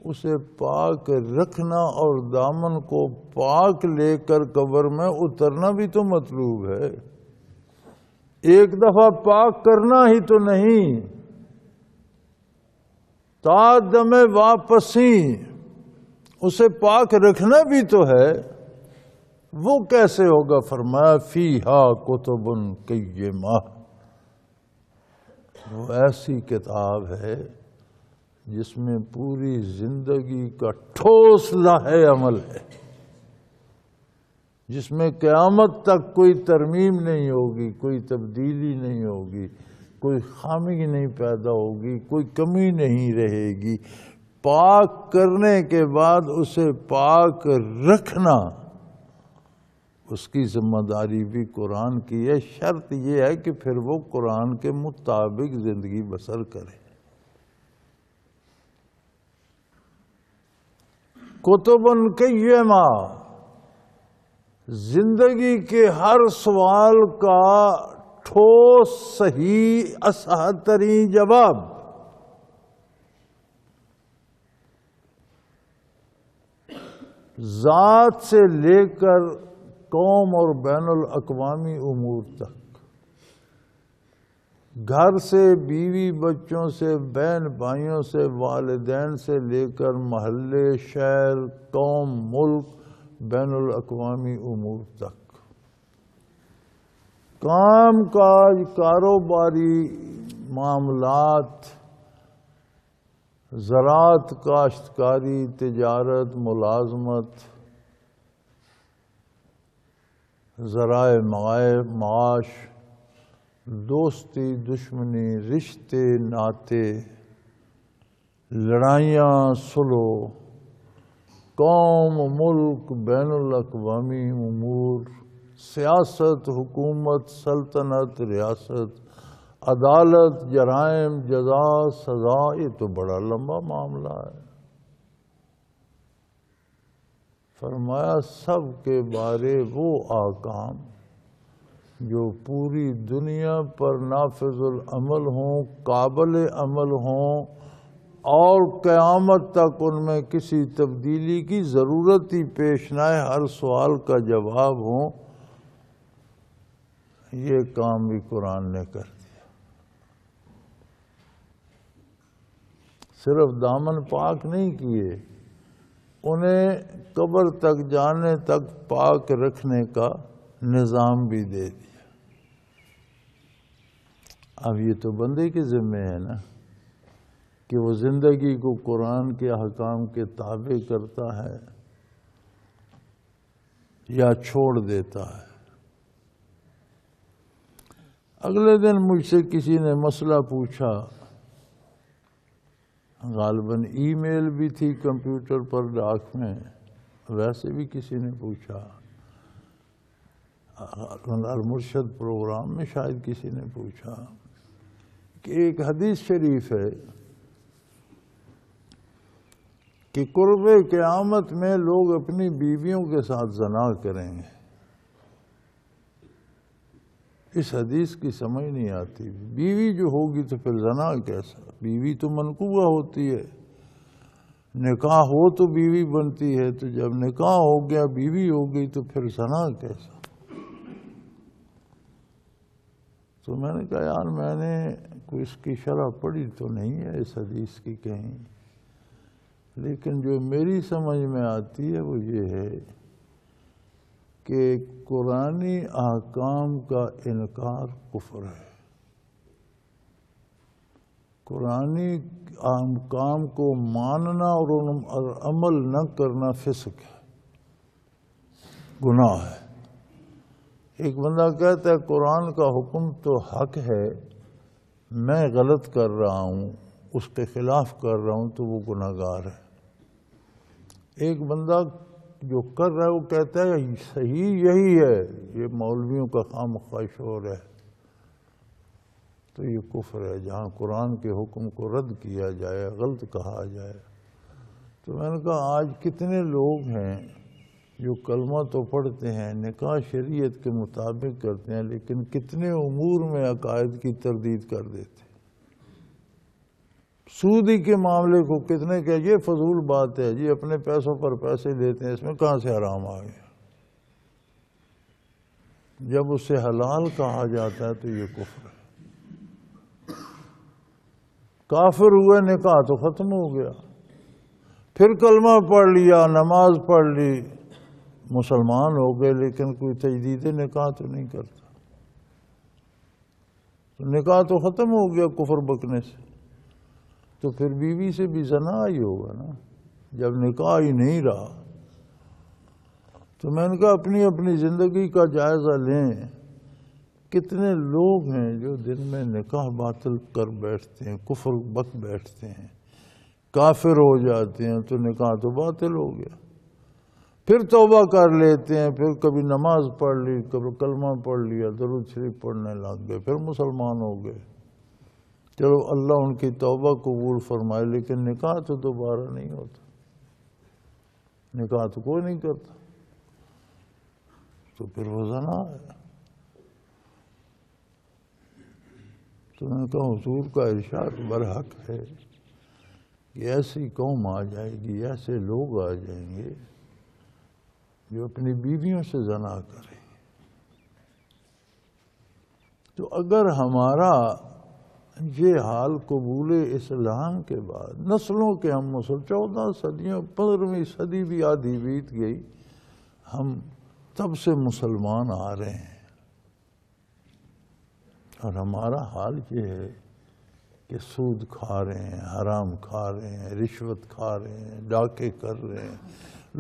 B: اسے پاک رکھنا اور دامن کو پاک لے کر قبر میں اترنا بھی تو مطلوب ہے۔ ایک دفعہ پاک کرنا ہی تو نہیں، تا دم واپسی اسے پاک رکھنا بھی تو ہے۔ وہ کیسے ہوگا؟ فرمایا فیہا کتب قیمہ، وہ ایسی کتاب ہے جس میں پوری زندگی کا ٹھوس لائحہ عمل ہے، جس میں قیامت تک کوئی ترمیم نہیں ہوگی، کوئی تبدیلی نہیں ہوگی، کوئی خامی نہیں پیدا ہوگی، کوئی کمی نہیں رہے گی۔ پاک کرنے کے بعد اسے پاک رکھنا، اس کی ذمہ داری بھی قرآن کی ہے۔ شرط یہ ہے کہ پھر وہ قرآن کے مطابق زندگی بسر کرے۔ کتب قیمہ، زندگی کے ہر سوال کا ٹھوس، صحیح، اصح ترین جواب۔ ذات سے لے کر قوم اور بین الاقوامی امور تک، گھر سے، بیوی بچوں سے، بہن بھائیوں سے، والدین سے لے کر محلے، شہر، قوم، ملک، بین الاقوامی امور تک، کام کاج، کاروباری معاملات، زراعت، کاشتکاری، تجارت، ملازمت، ذرائع معاش، دوستی، دشمنی، رشتے ناطے، لڑائیاں، صلح، قوم، ملک، بین الاقوامی امور، سیاست، حکومت، سلطنت، ریاست، عدالت، جرائم، جزا، سزا، یہ تو بڑا لمبا معاملہ ہے۔ فرمایا سب کے بارے وہ احکام جو پوری دنیا پر نافذ العمل ہوں، قابل عمل ہوں، اور قیامت تک ان میں کسی تبدیلی کی ضرورت ہی پیش نہ آئے، ہر سوال کا جواب ہوں، یہ کام بھی قرآن نے کر دیا۔ صرف دامن پاک نہیں کیے، انہیں قبر تک جانے تک پاک رکھنے کا نظام بھی دے دیا۔ اب یہ تو بندے کے ذمہ ہے نا کہ وہ زندگی کو قرآن کے احکام کے تابع کرتا ہے یا چھوڑ دیتا ہے۔ اگلے دن مجھ سے کسی نے مسئلہ پوچھا، غالباً ای میل بھی تھی کمپیوٹر پر، ڈاک میں، ویسے بھی کسی نے پوچھا، المرشد پروگرام میں شاید کسی نے پوچھا کہ ایک حدیث شریف ہے کہ قرب قیامت میں لوگ اپنی بیویوں کے ساتھ زنا کریں گے۔ اس حدیث کی سمجھ نہیں آتی، بیوی جو ہوگی تو پھر زنا کیسا؟ بیوی تو منقوبہ ہوتی ہے، نکاح ہو تو بیوی بنتی ہے، تو جب نکاح ہو گیا بیوی ہو گئی تو پھر زنا کیسا؟ تو میں نے کہا یار میں نے کوئی اس کی شرح پڑھی تو نہیں ہے اس حدیث کی کہیں، لیکن جو میری سمجھ میں آتی ہے وہ یہ ہے کہ قرآنی احکام کا انکار کفر ہے، قرآنی احکام کو ماننا اور عمل نہ کرنا فسق ہے، گناہ ہے۔ ایک بندہ کہتا ہے قرآن کا حکم تو حق ہے، میں غلط کر رہا ہوں، اس کے خلاف کر رہا ہوں، تو وہ گناہگار ہے۔ ایک بندہ جو کر رہا ہے وہ کہتا ہے صحیح یہی ہے، یہ مولویوں کا خواہ شور ہے، تو یہ کفر ہے جہاں قرآن کے حکم کو رد کیا جائے، غلط کہا جائے۔ تو میں نے کہا آج کتنے لوگ ہیں جو کلمہ تو پڑھتے ہیں، نکاح شریعت کے مطابق کرتے ہیں، لیکن کتنے امور میں عقائد کی تردید کر دیتے ہیں۔ سودی کے معاملے کو کتنے کہ یہ فضول بات ہے جی، اپنے پیسوں پر پیسے لیتے ہیں، اس میں کہاں سے حرام آ گیا؟ جب اسے حلال کہا جاتا ہے تو یہ کفر ہے۔ کافر ہوئے نکاح تو ختم ہو گیا، پھر کلمہ پڑھ لیا، نماز پڑھ لی، مسلمان ہو گئے، لیکن کوئی تجدید نکاح تو نہیں کرتا، تو نکاح تو ختم ہو گیا کفر بکنے سے۔ تو پھر بیوی سے بھی زنا ہی ہوگا نا جب نکاح ہی نہیں رہا۔ تو میں نے کہا اپنی اپنی زندگی کا جائزہ لیں، کتنے لوگ ہیں جو دن میں نکاح باطل کر بیٹھتے ہیں، کفر بک بیٹھتے ہیں، کافر ہو جاتے ہیں، تو نکاح تو باطل ہو گیا، پھر توبہ کر لیتے ہیں، پھر کبھی نماز پڑھ لی، کبھی کلمہ پڑھ لیا، درود شریف پڑھنے لگ گئے، پھر مسلمان ہو گئے۔ چلو اللہ ان کی توبہ قبول فرمائے، لیکن نکاح تو دوبارہ نہیں ہوتا، نکاح تو کوئی نہیں کرتا، تو پھر وہ زنا ہے۔ تو میں نے کہا حضور کا ارشاد برحق ہے کہ ایسی قوم آ جائے گی، ایسے لوگ آ جائیں گے جو اپنی بیویوں سے زنا کرے. تو اگر ہمارا یہ حال قبول اسلام کے بعد نسلوں کے ہم 14 صدیوں 15ویں صدی بھی آدھی بیت گئی، ہم تب سے مسلمان آ رہے ہیں، اور ہمارا حال یہ ہے کہ سود کھا رہے ہیں، حرام کھا رہے ہیں، رشوت کھا رہے ہیں، ڈاکے کر رہے ہیں،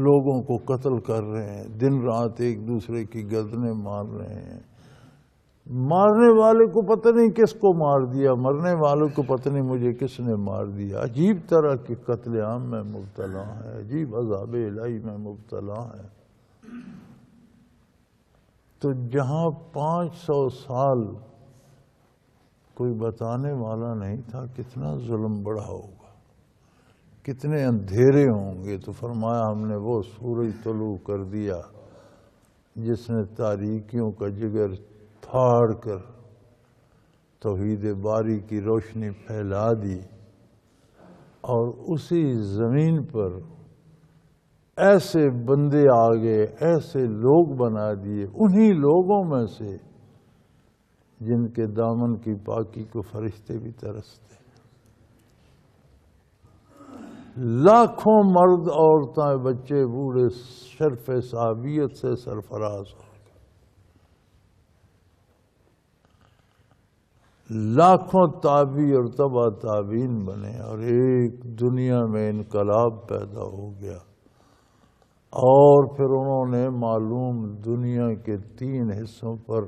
B: لوگوں کو قتل کر رہے ہیں، دن رات ایک دوسرے کی گردنیں مار رہے ہیں. مارنے والے کو پتہ نہیں کس کو مار دیا، مرنے والوں کو پتہ نہیں مجھے کس نے مار دیا. عجیب طرح کے قتل عام میں مبتلا ہے، عجیب عذاب الہی میں مبتلا ہے. تو جہاں 500 سال کوئی بتانے والا نہیں تھا کتنا ظلم بڑا ہوگا، کتنے اندھیرے ہوں گے، تو فرمایا ہم نے وہ سورج طلوع کر دیا جس نے تاریکیوں کا جگر پھاڑ کر توحید باری کی روشنی پھیلا دی، اور اسی زمین پر ایسے بندے آگے، ایسے لوگ بنا دیے، انہی لوگوں میں سے جن کے دامن کی پاکی کو فرشتے بھی ترستے. لاکھوں مرد، عورتیں، بچے، بوڑھے شرف صحابیت سے سرفراز ہو گئے. لاکھوں تابعی اور تبع تابعین بنے، اور ایک دنیا میں انقلاب پیدا ہو گیا. اور پھر انہوں نے معلوم دنیا کے 3 حصوں پر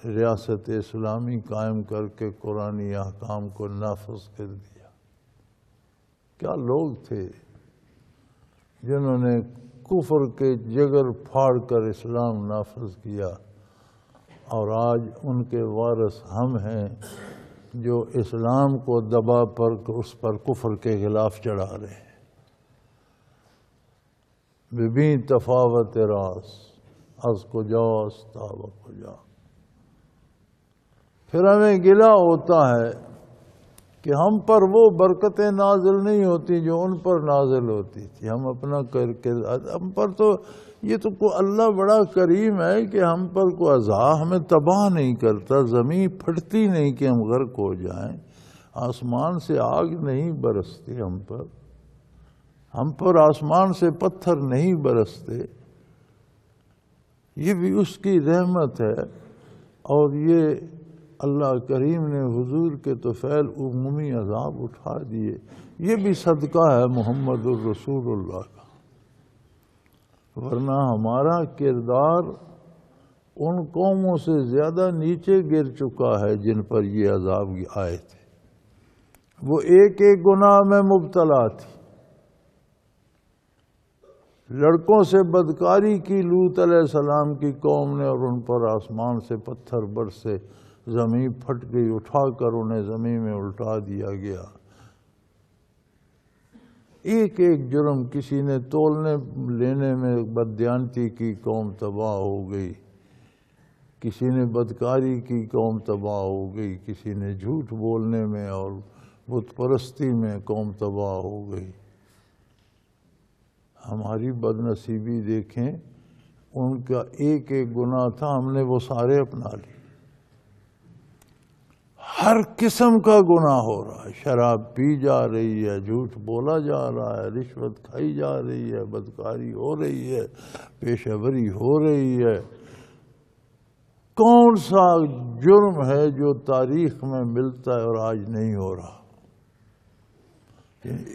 B: ریاست اسلامی قائم کر کے قرآنی احکام کو نافذ کر دیا. کیا لوگ تھے جنہوں نے کفر کے جگر پھاڑ کر اسلام نافذ کیا، اور آج ان کے وارث ہم ہیں جو اسلام کو دبا پر اس پر کفر کے خلاف چڑھا رہے ہیں. ببین تفاوت راز از کجاست تا و کجا. پھر ہمیں گلہ ہوتا ہے کہ ہم پر وہ برکتیں نازل نہیں ہوتی جو ان پر نازل ہوتی تھی. ہم اپنا کر کے ہم پر تو یہ تو اللہ بڑا کریم ہے کہ ہم پر کوئی عذاب ہمیں تباہ نہیں کرتا، زمین پھٹتی نہیں کہ ہم غرق ہو جائیں، آسمان سے آگ نہیں برستی ہم پر آسمان سے پتھر نہیں برستے. یہ بھی اس کی رحمت ہے. اور یہ اللہ کریم نے حضور کے طفیل عمومی عذاب اٹھا دیے. یہ بھی صدقہ ہے محمد الرسول اللہ کا، ورنہ ہمارا کردار ان قوموں سے زیادہ نیچے گر چکا ہے جن پر یہ عذاب آئے تھے. وہ ایک ایک گناہ میں مبتلا تھی. لڑکوں سے بدکاری کی لوط علیہ السلام کی قوم نے، اور ان پر آسمان سے پتھر برسے، زمین پھٹ گئی، اٹھا کر انہیں زمین میں الٹا دیا گیا. ایک ایک جرم، کسی نے تولنے لینے میں بددیانتی کی، قوم تباہ ہو گئی. کسی نے بدکاری کی، قوم تباہ ہو گئی. کسی نے جھوٹ بولنے میں اور بت پرستی میں، قوم تباہ ہو گئی. ہماری بد نصیبی دیکھیں، ان کا ایک ایک گناہ تھا، ہم نے وہ سارے اپنا لی. ہر قسم کا گناہ ہو رہا ہے. شراب پی جا رہی ہے، جھوٹ بولا جا رہا ہے، رشوت کھائی جا رہی ہے، بدکاری ہو رہی ہے، پیشہ وری ہو رہی ہے. کون سا جرم ہے جو تاریخ میں ملتا ہے اور آج نہیں ہو رہا؟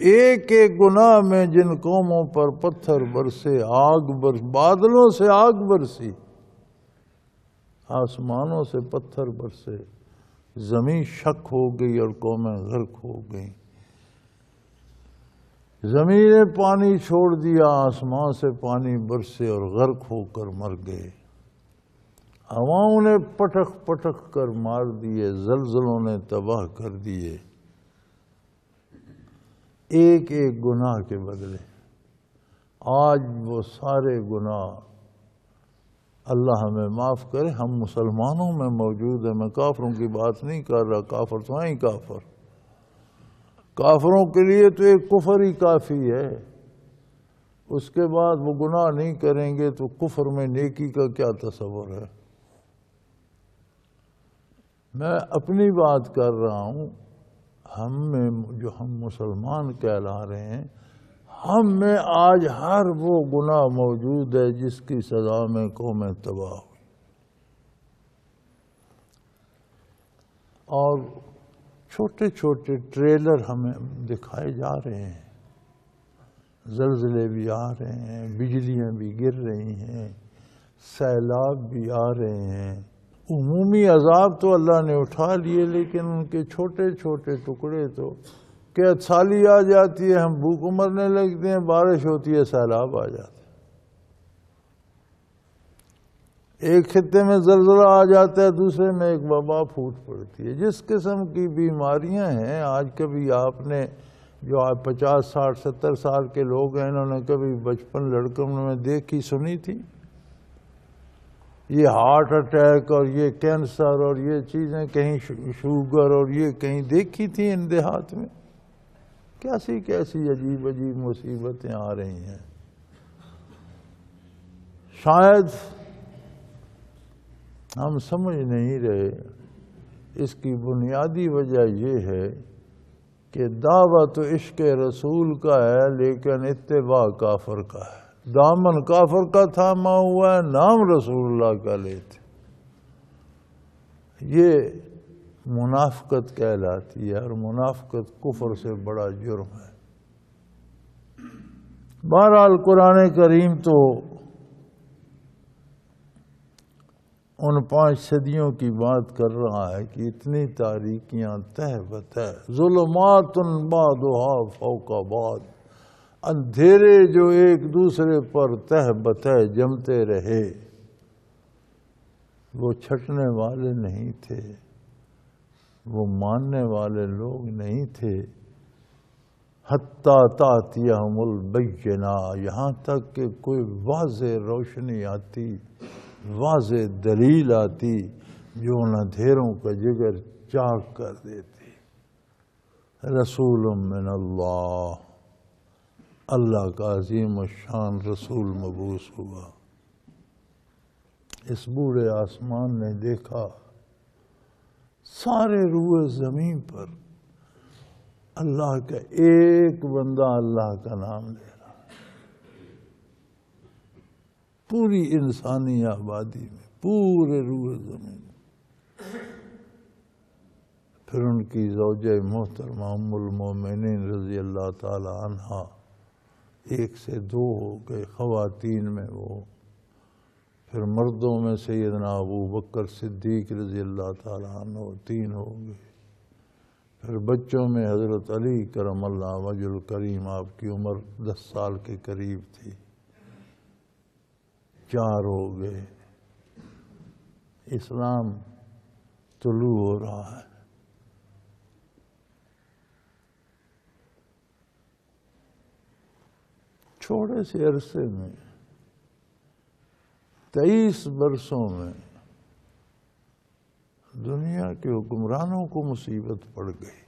B: ایک ایک گناہ میں جن قوموں پر پتھر برسے، بادلوں سے آگ برسی، آسمانوں سے پتھر برسے، زمین شک ہو گئی اور قومیں غرق ہو گئیں. زمین نے پانی چھوڑ دیا، آسمان سے پانی برسے اور غرق ہو کر مر گئے. ہواؤں نے پٹخ پٹخ کر مار دیے، زلزلوں نے تباہ کر دیے. ایک ایک گناہ کے بدلے. آج وہ سارے گناہ، اللہ ہمیں معاف کرے، ہم مسلمانوں میں موجود ہیں. میں کافروں کی بات نہیں کر رہا، کافر تو ہیں ہی کافر. کافروں کے لیے تو ایک کفر ہی کافی ہے. اس کے بعد وہ گناہ نہیں کریں گے تو کفر میں نیکی کا کیا تصور ہے؟ میں اپنی بات کر رہا ہوں، ہم میں جو ہم مسلمان کہلا رہے ہیں، ہم میں آج ہر وہ گناہ موجود ہے جس کی سزا میں قومیں تباہ ہوئی، اور چھوٹے چھوٹے ٹریلر ہمیں دکھائے جا رہے ہیں، زلزلے بھی آ رہے ہیں، بجلیاں بھی گر رہی ہیں، سیلاب بھی آ رہے ہیں، عمومی عذاب تو اللہ نے اٹھا لیے، لیکن ان کے چھوٹے چھوٹے ٹکڑے تو کہ سالی آ جاتی ہے، ہم بھوک مرنے لگتے ہیں، بارش ہوتی ہے، سیلاب آ جاتا ہے، ایک خطے میں زلزلہ آ جاتا ہے، دوسرے میں ایک وبا پھوٹ پڑتی ہے۔ جس قسم کی بیماریاں ہیں آج، کبھی آپ نے جو آج 50 60 70 سال کے لوگ ہیں، انہوں نے کبھی بچپن لڑکوں میں دیکھی سنی تھی؟ یہ ہارٹ اٹیک اور یہ کینسر اور یہ چیزیں کہیں شوگر اور یہ کہیں دیکھی تھی ان دیہات میں؟ کیسی کیسی عجیب عجیب مصیبتیں آ رہی ہیں۔ شاید ہم سمجھ نہیں رہے، اس کی بنیادی وجہ یہ ہے کہ دعوت عشق رسول کا ہے لیکن اتباع کافر کا ہے، دامن کافر کا تھاما ہوا ہے، نام رسول اللہ کا لیتے، یہ منافقت کہلاتی ہے، اور منافقت کفر سے بڑا جرم ہے۔ بہرحال قرآن کریم تو ان 5 صدیوں کی بات کر رہا ہے کہ اتنی تاریکیاں تہ بتہ، ظلمات بعضھا فوق بعض، اندھیرے جو ایک دوسرے پر تہ بتہ جمتے رہے، وہ چھٹنے والے نہیں تھے، وہ ماننے والے لوگ نہیں تھے، حتیٰ تأتیہم البینہ، یہاں تک کہ کوئی واضح روشنی آتی، واضح دلیل آتی جو ان اندھیروں کا جگر چاک کر دیتی۔ رسول من اللہ، اللہ کا عظیم الشان رسول مبعوث ہوا۔ اس بوڑھے آسمان نے دیکھا سارے روئے زمین پر اللہ کا ایک بندہ اللہ کا نام لے رہا، پوری انسانی آبادی میں، پورے روئے زمین۔ پھر ان کی زوجہ محترمہ ام المومنین رضی اللہ تعالی عنہا 1 سے 2 ہو گئے خواتین میں، وہ پھر مردوں میں سیدنا ابو بکر صدیق رضی اللہ تعالی عنہ 3 ہو گئے، پھر بچوں میں حضرت علی کرم اللہ وجہ الکریم، آپ کی عمر 10 سال کے قریب تھی، 4 ہو گئے۔ اسلام طلوع ہو رہا ہے۔ چھوڑے سے عرصے میں 23 برسوں میں دنیا کے حکمرانوں کو مصیبت پڑ گئی،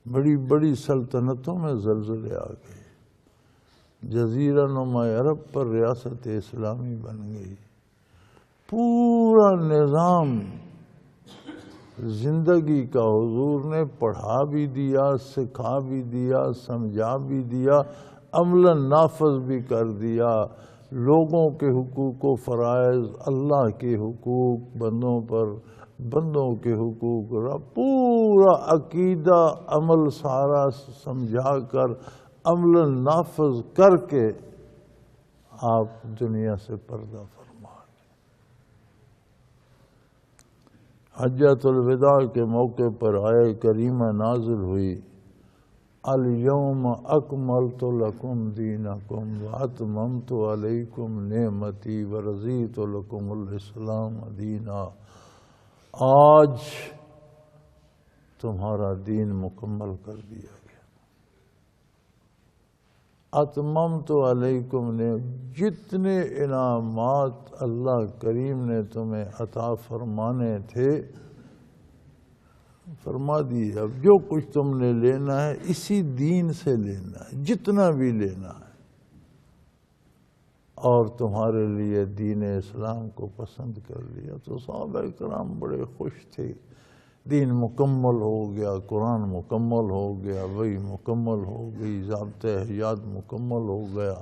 B: بڑی بڑی سلطنتوں میں زلزلے آ گئے، جزیرہ نما عرب پر ریاست اسلامی بن گئی، پورا نظام زندگی کا حضور نے پڑھا بھی دیا، سکھا بھی دیا، سمجھا بھی دیا، عملاً نافذ بھی کر دیا۔ لوگوں کے حقوق و فرائض، اللہ کے حقوق بندوں پر، بندوں کے حقوق، پورا عقیدہ عمل سارا سمجھا کر عملاً نافذ کر کے آپ دنیا سے پردہ فرما گئے۔ حجۃ الوداع کے موقع پر آیہ کریمہ نازل ہوئی، الیوم اکملت لکم دینکم واتممت علیکم نعمتی ورضیت لکم الاسلام دینا، آج تمہارا دین مکمل کر دیا گیا۔ اتممت علیکم نے جتنے انعامات اللہ کریم نے تمہیں عطا فرمانے تھے فرما دیے اب جو کچھ تم نے لینا ہے اسی دین سے لینا ہے، جتنا بھی لینا ہے، اور تمہارے لیے دین اسلام کو پسند کر لیا۔ تو صحابہ کرام بڑے خوش تھے، دین مکمل ہو گیا، قرآن مکمل ہو گیا، وحی مکمل ہو گئی، ضابطۂ حیات مکمل ہو گیا،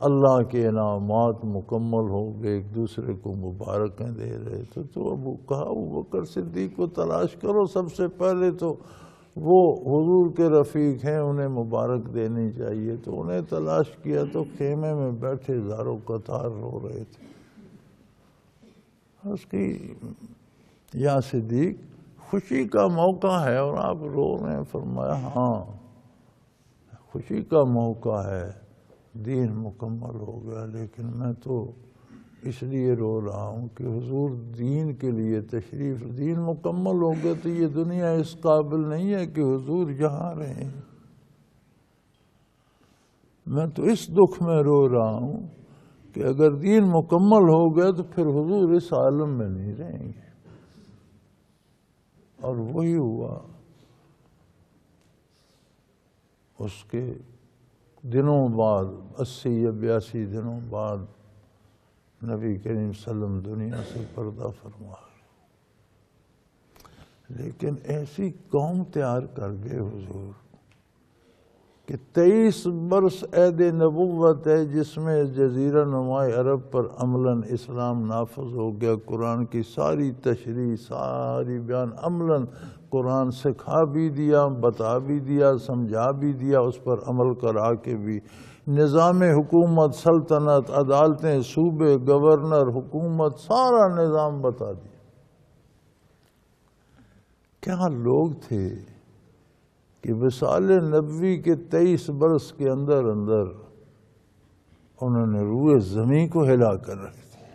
B: اللہ کے انعامات مکمل ہو گئے، ایک دوسرے کو مبارکیں دے رہے تھے۔ تو ابو بکر صدیق کو تلاش کرو، سب سے پہلے تو وہ حضور کے رفیق ہیں، انہیں مبارک دینی چاہیے۔ تو انہیں تلاش کیا تو خیمے میں بیٹھے زاروں قطار رو رہے تھے۔ اس کی یا صدیق خوشی کا موقع ہے اور آپ رو رہے ہیں؟ فرمایا ہاں خوشی کا موقع ہے، دین مکمل ہو گیا، لیکن میں تو اس لیے رو رہا ہوں کہ حضور دین کے لیے تشریف، دین مکمل ہو گیا تو یہ دنیا اس قابل نہیں ہے کہ حضور یہاں رہیں۔ میں تو اس دکھ میں رو رہا ہوں کہ اگر دین مکمل ہو گیا تو پھر حضور اس عالم میں نہیں رہیں گے۔ اور وہی ہوا، اس کے دنوں بعد 80 یا 82 دنوں بعد نبی کریم صلی اللہ علیہ وسلم دنیا سے پردہ فرما گئے۔ لیکن ایسی قوم تیار کر گئے حضور کہ 23 برس عہد نبوت ہے جس میں جزیرہ نما عرب پر عملاً اسلام نافذ ہو گیا، قرآن کی ساری تشریح، ساری بیان عملاً قرآن سکھا بھی دیا، بتا بھی دیا، سمجھا بھی دیا، اس پر عمل کرا کے بھی نظام حکومت، سلطنت، عدالتیں، صوبے، گورنر، حکومت، سارا نظام بتا دیا۔ کیا لوگ تھے کہ وصال نبوی کے 23 برس کے اندر انہوں نے روئے زمین کو ہلا کر رکھ دیا۔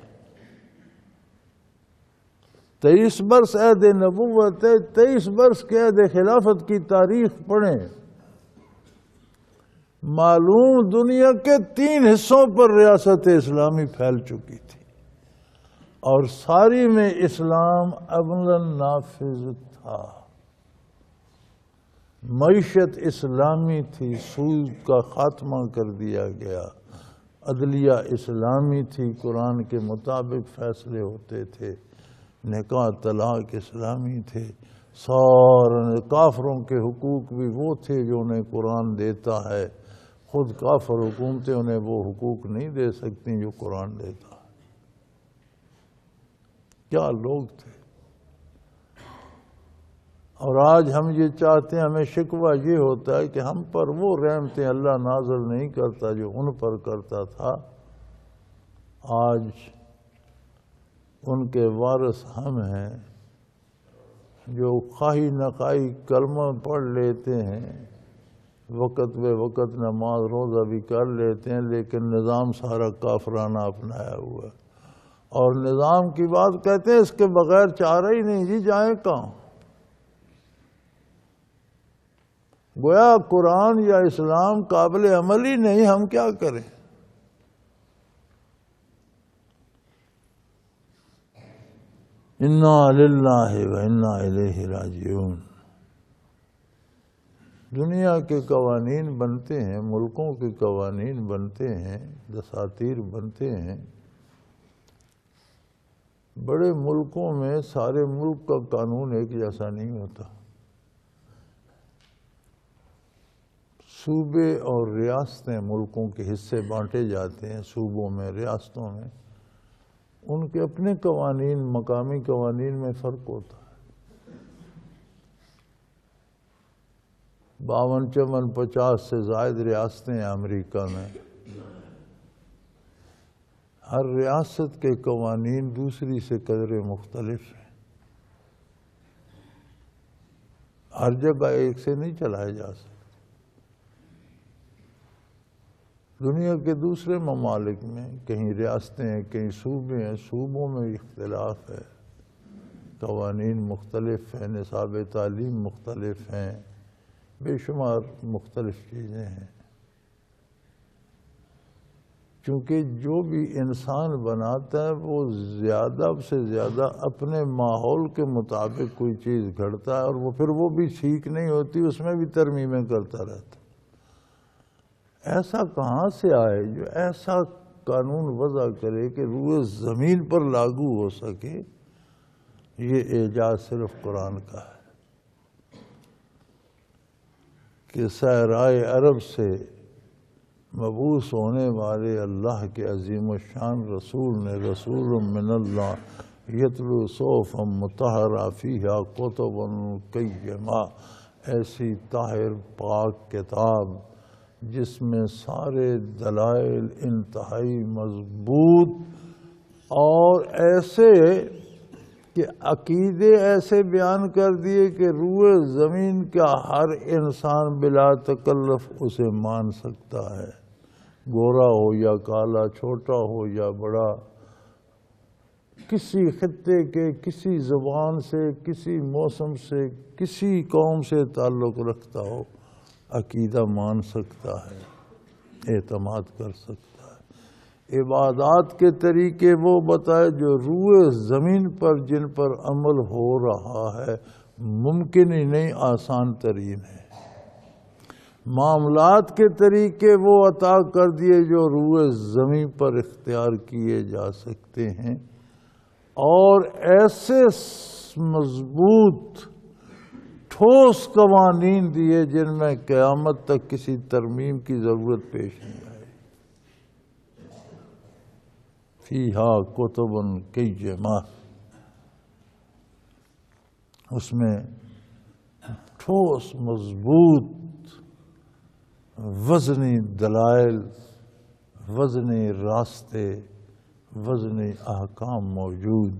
B: 23 برس عہد نبوت ہے، 23 برس کے عہد خلافت کی تاریخ پڑھیں، معلوم دنیا کے 3 حصوں پر ریاست اسلامی پھیل چکی تھی اور ساری میں اسلام عملاً نافذ تھا۔ معیشت اسلامی تھی، سود کا خاتمہ کر دیا گیا، عدلیہ اسلامی تھی، قرآن کے مطابق فیصلے ہوتے تھے، نکاح طلاق اسلامی تھے، سارے کافروں کے حقوق بھی وہ تھے جو انہیں قرآن دیتا ہے، خود کافر حکومتیں انہیں وہ حقوق نہیں دے سکتی جو قرآن دیتا ہے۔ کیا لوگ تھے! اور آج ہم یہ چاہتے ہیں، ہمیں شکوہ یہ ہوتا ہے کہ ہم پر وہ رحمتیں اللہ نازل نہیں کرتا جو ان پر کرتا تھا۔ آج ان کے وارث ہم ہیں جو خواہی نخواہی کلمہ پڑھ لیتے ہیں، وقت بے وقت نماز روزہ بھی کر لیتے ہیں، لیکن نظام سارا کافرانہ اپنایا ہوا ہے۔ اور نظام کی بات کہتے ہیں، اس کے بغیر چارہ ہی نہیں، جی جائیں کہاں؟ گویا قرآن یا اسلام قابل عمل ہی نہیں، ہم کیا کریں؟ انا للہ و انا الیہ راجعون۔ دنیا کے قوانین بنتے ہیں، ملکوں کے قوانین بنتے ہیں، دساتیر بنتے ہیں۔ بڑے ملکوں میں سارے ملک کا قانون ایک جیسا نہیں ہوتا۔ صوبے اور ریاستیں ملکوں کے حصے بانٹے جاتے ہیں، صوبوں میں، ریاستوں میں، ان کے اپنے قوانین، مقامی قوانین میں فرق ہوتا ہے۔ 52 54 50 سے زائد ریاستیں ہیں امریکہ میں، ہر ریاست کے قوانین دوسری سے قدرے مختلف ہیں، ہر جگہ ایک سے نہیں چلائے جا سکتے۔ دنیا کے دوسرے ممالک میں کہیں ریاستیں ہیں، کہیں صوبے ہیں، صوبوں میں اختلاف ہے، قوانین مختلف ہیں، نصاب تعلیم مختلف ہیں، بے شمار مختلف چیزیں ہیں۔ چونکہ جو بھی انسان بناتا ہے وہ زیادہ سے زیادہ اپنے ماحول کے مطابق کوئی چیز گھڑتا ہے، اور پھر وہ بھی ٹھیک نہیں ہوتی، اس میں بھی ترمیمیں کرتا رہتا۔ ایسا کہاں سے آئے جو ایسا قانون وضع کرے کہ روئے زمین پر لاگو ہو سکے؟ یہ اعجاز صرف قرآن کا ہے کہ صحرائے عرب سے مبعوث ہونے والے اللہ کے عظیم الشان رسول نے، رسول من اللہ یتلو صحفا مطہرہ فیہا کتب قیمہ، ایسی طاہر پاک کتاب جس میں سارے دلائل انتہائی مضبوط اور ایسے کہ عقیدے ایسے بیان کر دیے کہ روئے زمین کا ہر انسان بلا تکلف اسے مان سکتا ہے، گورا ہو یا کالا، چھوٹا ہو یا بڑا، کسی خطے کے، کسی زبان سے، کسی موسم سے، کسی قوم سے تعلق رکھتا ہو، عقیدہ مان سکتا ہے، اعتماد کر سکتا ہے۔ عبادات کے طریقے وہ بتائے جو روئے زمین پر جن پر عمل ہو رہا ہے، ممکن ہی نہیں، آسان ترین ہے۔ معاملات کے طریقے وہ عطا کر دیے جو روئے زمین پر اختیار کیے جا سکتے ہیں، اور ایسے مضبوط ٹھوس قوانین دیے جن میں قیامت تک کسی ترمیم کی ضرورت پیش نہیں آئے۔ فیہا کتب قیمہ، اس میں ٹھوس مضبوط وزنی دلائل، وزنی راستے، وزنی احکام موجود۔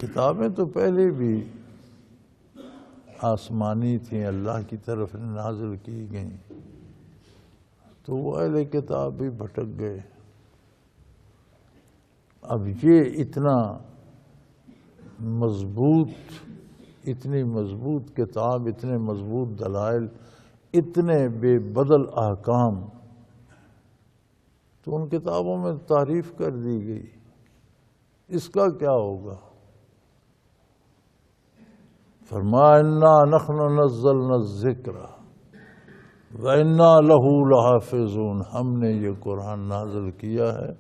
B: کتابیں تو پہلے بھی آسمانی تھیں، اللہ کی طرف نازل کی گئیں، تو وہ اہل کتاب بھی بھٹک گئے۔ اب یہ اتنا مضبوط، اتنی مضبوط کتاب، اتنے مضبوط دلائل، اتنے بے بدل احکام، تو ان کتابوں میں تعریف کر دی گئی، اس کا کیا ہوگا؟ فرمایا انا نحن نزلنا الذکر وَإِنَّا لَهُ لَحَافِظُونَ، ہم نے یہ قرآن نازل کیا ہے،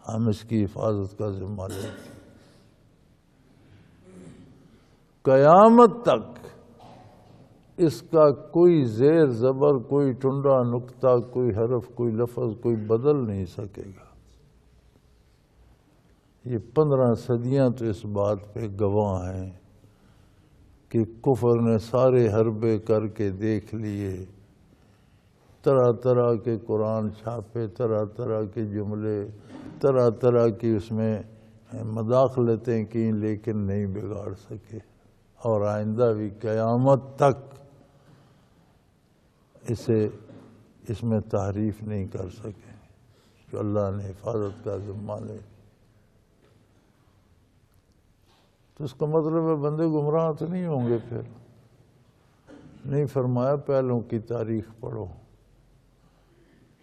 B: ہم اس کی حفاظت کا ذمہ لیں گے۔ قیامت تک اس کا کوئی زیر زبر، کوئی ٹنڈا نقطہ، کوئی حرف، کوئی لفظ، کوئی بدل نہیں سکے گا۔ یہ 15 صدیاں تو اس بات پہ گواہ ہیں کہ کفر نے سارے حربے کر کے دیکھ لیے، طرح طرح کے قرآن چھاپے، طرح طرح کے جملے، طرح طرح کی اس میں مداخلتیں کی، لیکن نہیں بگاڑ سکے، اور آئندہ بھی قیامت تک اس میں تحریف نہیں کر سکے، جو اللہ نے حفاظت کا ذمہ لے۔ تو اس کا مطلب ہے بندے گمراہ تو نہیں ہوں گے، پھر نہیں فرمایا پہلوں کی تاریخ پڑھو۔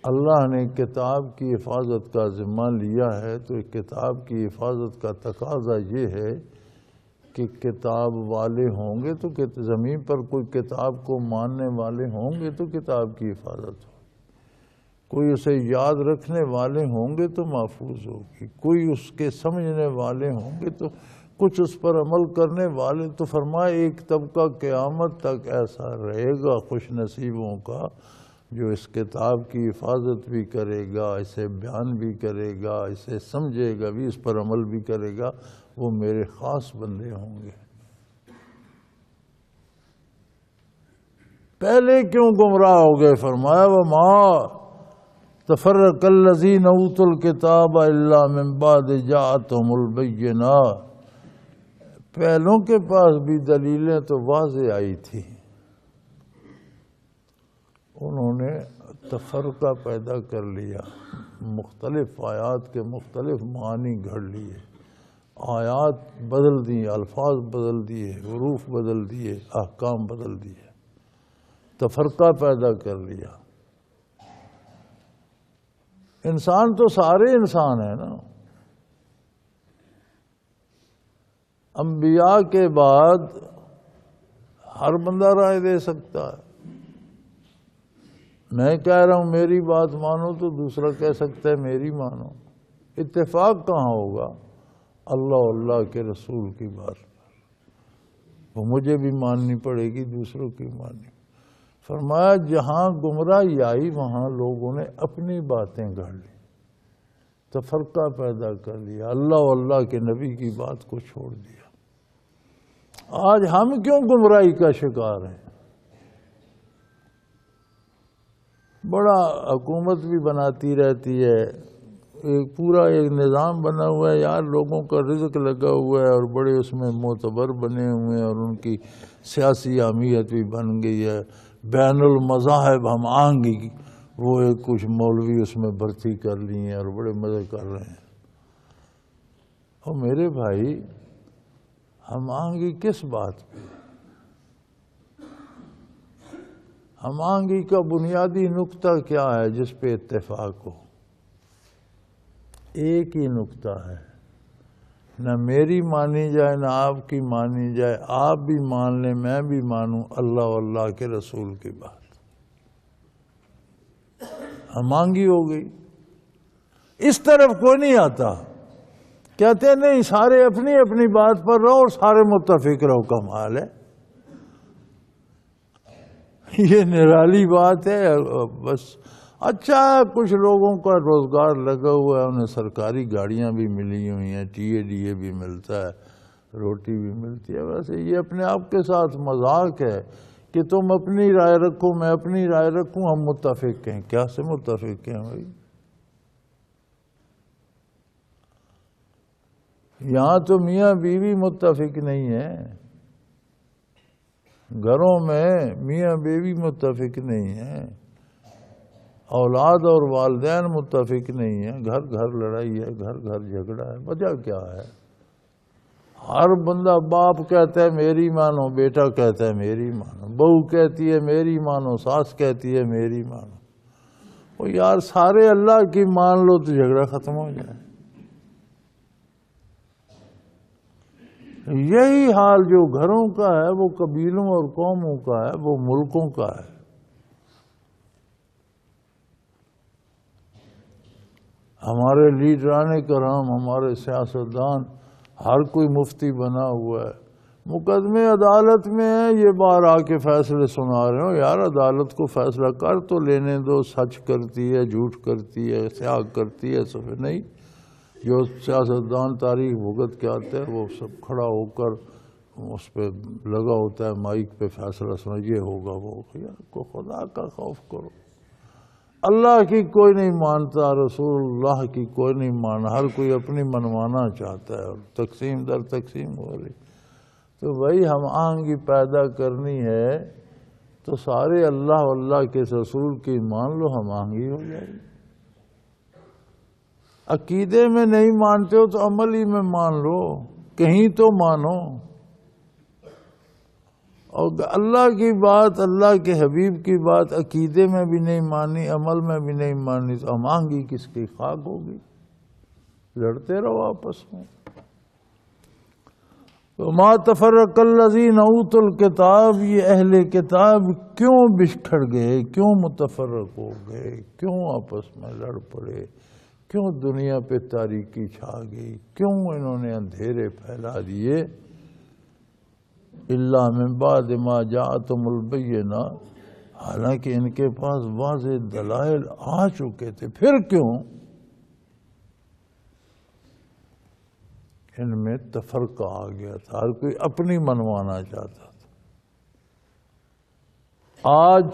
B: اللہ نے کتاب کی حفاظت کا ذمہ لیا ہے، تو کتاب کی حفاظت کا تقاضا یہ ہے کہ کتاب والے ہوں گے تو زمین پر کوئی کتاب کو ماننے والے ہوں گے تو کتاب کی حفاظت ہوگی، کوئی اسے یاد رکھنے والے ہوں گے تو محفوظ ہوگی، کوئی اس کے سمجھنے والے ہوں گے تو کچھ اس پر عمل کرنے والے۔ تو فرمایا ایک طبقہ قیامت تک ایسا رہے گا خوش نصیبوں کا، جو اس کتاب کی حفاظت بھی کرے گا، اسے بیان بھی کرے گا، اسے سمجھے گا بھی، اس پر عمل بھی کرے گا، وہ میرے خاص بندے ہوں گے۔ پہلے کیوں گمراہ ہو گئے؟ فرمایا وَمَا تَفَرَّقَ الَّذِينَ أُوتُوا الْكِتَابَ إِلَّا مِن بَعْدِ جَاءَتْهُمُ الْبَيِّنَاتُ، پہلوں کے پاس بھی دلیلیں تو واضح آئی تھی، انہوں نے تفرقہ پیدا کر لیا، مختلف آیات کے مختلف معانی گھڑ لیے، آیات بدل دی، الفاظ بدل دیے، حروف بدل دیے، احکام بدل دیے، تفرقہ پیدا کر لیا۔ انسان تو سارے انسان ہیں نا. انبیاء کے بعد ہر بندہ رائے دے سکتا ہے. میں کہہ رہا ہوں میری بات مانو تو دوسرا کہہ سکتا ہے میری مانو. اتفاق کہاں ہوگا؟ اللہ اللہ کے رسول کی بات پر. وہ مجھے بھی ماننی پڑے گی، دوسروں کی ماننی. فرمایا جہاں گمراہی آئی وہاں لوگوں نے اپنی باتیں گھڑ لی، تفرقہ پیدا کر لیا، اللہ اللہ کے نبی کی بات کو چھوڑ دیا. آج ہم کیوں گمراہی کا شکار ہیں؟ بڑا حکومت بھی بناتی رہتی ہے، ایک پورا ایک نظام بنا ہوا ہے یار، لوگوں کا رزق لگا ہوا ہے اور بڑے اس میں معتبر بنے ہوئے ہیں اور ان کی سیاسی اہمیت بھی بن گئی ہے. بین المذاہب ہم آہنگی وہ ایک کچھ مولوی اس میں بھرتی کر لی ہیں اور بڑے مزے کر رہے ہیں. اور میرے بھائی ہم آہنگی کس بات پہ؟ ہم آہنگی کا بنیادی نقطہ کیا ہے جس پہ اتفاق ہو؟ ایک ہی نقطہ ہے، نہ میری مانی جائے نہ آپ کی مانی جائے، آپ بھی مان لیں میں بھی مانوں، اللہ اللہ کے رسول کی بات. ہم آہنگی ہو گئی. اس طرف کوئی نہیں آتا، کہتے ہیں نہیں سارے اپنی اپنی بات پر رہو اور سارے متفق رہو. کمال ہے، یہ نرالی بات ہے. بس اچھا ہے کچھ لوگوں کا روزگار لگا ہوا ہے، انہیں سرکاری گاڑیاں بھی ملی ہوئی ہیں، ٹی اے ڈی اے بھی ملتا ہے، روٹی بھی ملتی ہے. ویسے یہ اپنے آپ کے ساتھ مذاق ہے کہ تم اپنی رائے رکھو میں اپنی رائے رکھوں، ہم متفق ہیں. کیا سے متفق ہیں بھائی؟ یہاں تو میاں بیوی متفق نہیں ہیں، گھروں میں میاں بیوی متفق نہیں ہیں، اولاد اور والدین متفق نہیں ہیں، گھر گھر لڑائی ہے، گھر گھر جھگڑا ہے. وجہ کیا ہے؟ ہر بندہ باپ کہتا ہے میری مانو، بیٹا کہتا ہے میری مانو، بہو کہتی ہے میری مانو، ساس کہتی ہے میری مانو. وہ یار سارے اللہ کی مان لو تو جھگڑا ختم ہو جائے. یہی حال جو گھروں کا ہے وہ قبیلوں اور قوموں کا ہے، وہ ملکوں کا ہے. ہمارے لیڈران کرام، ہمارے سیاستدان، ہر کوئی مفتی بنا ہوا ہے، مقدمے عدالت میں ہیں، یہ بار آ کے فیصلے سنا رہے ہو. یار عدالت کو فیصلہ کر تو لینے دو. سچ کرتی ہے، جھوٹ کرتی ہے، سیاہ کرتی ہے، سب نہیں. جو سیاستدان تاریخ بھگت کے آتے ہیں وہ سب کھڑا ہو کر اس پہ لگا ہوتا ہے مائک پہ فیصلہ سنا، یہ ہوگا وہ ہوگا. یار کو خدا کا خوف کرو. اللہ کی کوئی نہیں مانتا، رسول اللہ کی کوئی نہیں مانا، ہر کوئی اپنی منوانا چاہتا ہے اور تقسیم در تقسیم ہو رہی. تو بھائی ہم آہنگی پیدا کرنی ہے تو سارے اللہ اللہ کے رسول کی مان لو، ہم آہنگی ہو جائے گی. عقیدے میں نہیں مانتے ہو تو عمل ہی میں مان لو، کہیں تو مانو. اور اللہ کی بات، اللہ کے حبیب کی بات عقیدے میں بھی نہیں مانی، عمل میں بھی نہیں مانی تو ہم آہنگی کس کی خاک ہوگی؟ لڑتے رہو آپس میں. وَمَا تَفَرَّقَ الَّذِينَ أُوتُوا الْكِتَابَ، یہ اہل کتاب کیوں بچھڑ گئے، کیوں متفرق ہو گئے، کیوں آپس میں لڑ پڑے، کیوں دنیا پہ تاریکی چھا گئی، کیوں انہوں نے اندھیرے پھیلا دیے؟ الا من بعد ما جاءتهم البینہ، حالانکہ ان کے پاس واضح دلائل آ چکے تھے. پھر کیوں؟ ان میں تفرقہ آ گیا تھا، ہر کوئی اپنی منوانا چاہتا تھا. آج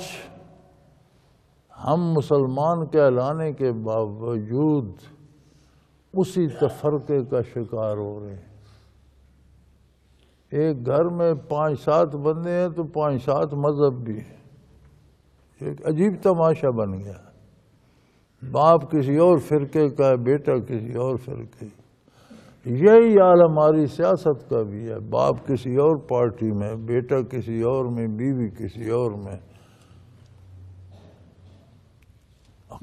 B: ہم مسلمان کہلانے کے باوجود اسی تفرقے کا شکار ہو رہے ہیں. ایک گھر میں 5-7 بندے ہیں تو 5-7 مذہب بھی ہیں. ایک عجیب تماشا بن گیا. باپ کسی اور فرقے کا ہے، بیٹا کسی اور فرقے. یہی حال ہماری سیاست کا بھی ہے. باپ کسی اور پارٹی میں، بیٹا کسی اور میں، بیوی کسی اور میں.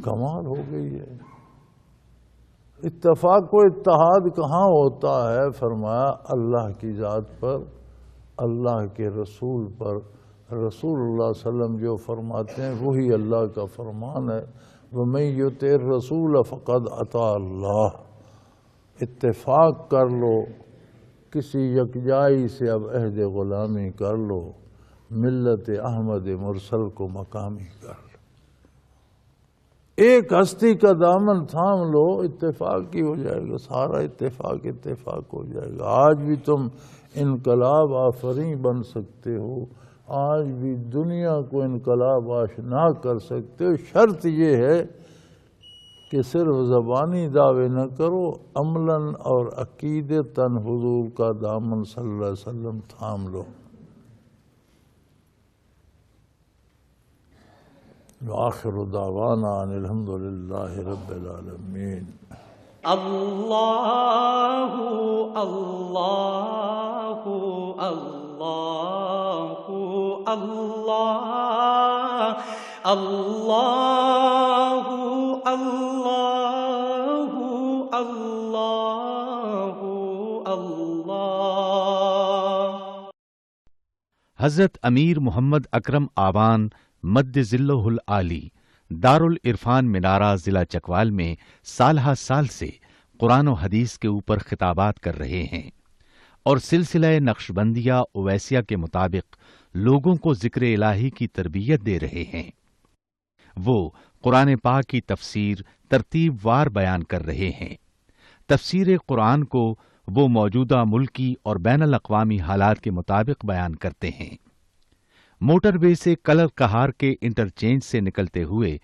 B: کمال ہو گئی ہے. اتفاق و اتحاد کہاں ہوتا ہے؟ فرمایا اللہ کی ذات پر، اللہ کے رسول پر۔ رسول اللہ صلی اللہ علیہ وسلم جو فرماتے ہیں وہی اللہ کا فرمان ہے، وَمَن يُطِعِ الرَّسُولَ فَقَدْ أَطَاعَ اللَّهَ۔ اتفاق کر لو، کسی یکجائی سے اب عہد غلامی کر لو، ملت احمد مرسل کو مقامی کر لو، ایک ہستی کا دامن تھام لو، اتفاق ہی ہو جائے گا، سارا اتفاق ہو جائے گا۔ آج بھی تم انقلاب آفریں بن سکتے ہو، آج بھی دنیا کو انقلاب آشنا کر سکتے ہو، شرط یہ ہے کہ صرف زبانی دعوے نہ کرو، عملاً اور عقیدتاً حضور کا دامن صلی اللہ علیہ وسلم تھام لو۔ وآخر دعوانا ان الحمد للہ رب العالمین۔
A: اللہ اللہ اللہ اللہ اللہ اللہ اللہ اللہ۔
C: حضرت امیر محمد اکرم آوان مد ذلہ العالی دارالعرفان منارہ ضلع چکوال میں سالہ سال سے قرآن و حدیث کے اوپر خطابات کر رہے ہیں اور سلسلہ نقشبندیہ اویسیہ کے مطابق لوگوں کو ذکر الہی کی تربیت دے رہے ہیں۔ وہ قرآن پاک کی تفسیر ترتیب وار بیان کر رہے ہیں۔ تفسیر قرآن کو وہ موجودہ ملکی اور بین الاقوامی حالات کے مطابق بیان کرتے ہیں۔ موٹر وے سے کلر کہار کے انٹرچینج سے نکلتے ہوئے،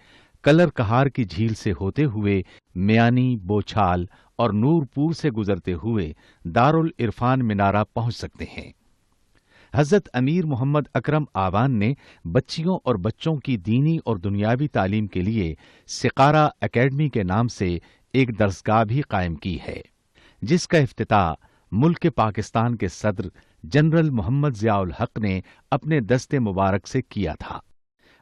C: کلر کہار کی جھیل سے ہوتے ہوئے میانی، بوچھال اور نورپور سے گزرتے ہوئے دارالعرفان منارہ پہنچ سکتے ہیں۔ حضرت امیر محمد اکرم آوان نے بچیوں اور بچوں کی دینی اور دنیاوی تعلیم کے لیے سقارہ اکیڈمی کے نام سے ایک درسگاہ بھی قائم کی ہے، جس کا افتتاح ملک پاکستان کے صدر جنرل محمد ضیاء الحق نے اپنے دست مبارک سے کیا تھا۔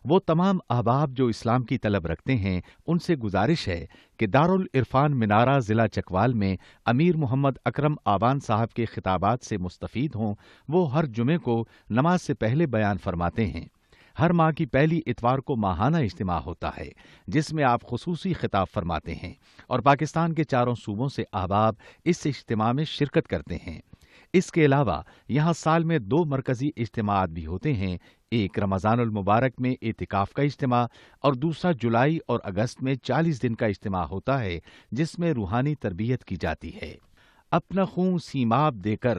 C: وہ تمام احباب جو اسلام کی طلب رکھتے ہیں ان سے گزارش ہے کہ دارالعرفان منارہ ضلع چکوال میں امیر محمد اکرم آوان صاحب کے خطابات سے مستفید ہوں۔ وہ ہر جمعے کو نماز سے پہلے بیان فرماتے ہیں۔ ہر ماہ کی پہلی اتوار کو ماہانہ اجتماع ہوتا ہے جس میں آپ خصوصی خطاب فرماتے ہیں اور پاکستان کے چاروں صوبوں سے احباب اس اجتماع میں شرکت کرتے ہیں۔ اس کے علاوہ یہاں سال میں 2 مرکزی اجتماعات بھی ہوتے ہیں، ایک رمضان المبارک میں اعتکاف کا اجتماع اور دوسرا جولائی اور اگست میں 40 دن کا اجتماع ہوتا ہے جس میں روحانی تربیت کی جاتی ہے۔ اپنا خون سیماب دے کر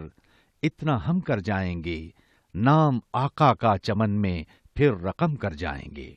C: اتنا ہم کر جائیں گے، نام آقا کا چمن میں پھر رقم کر جائیں گے۔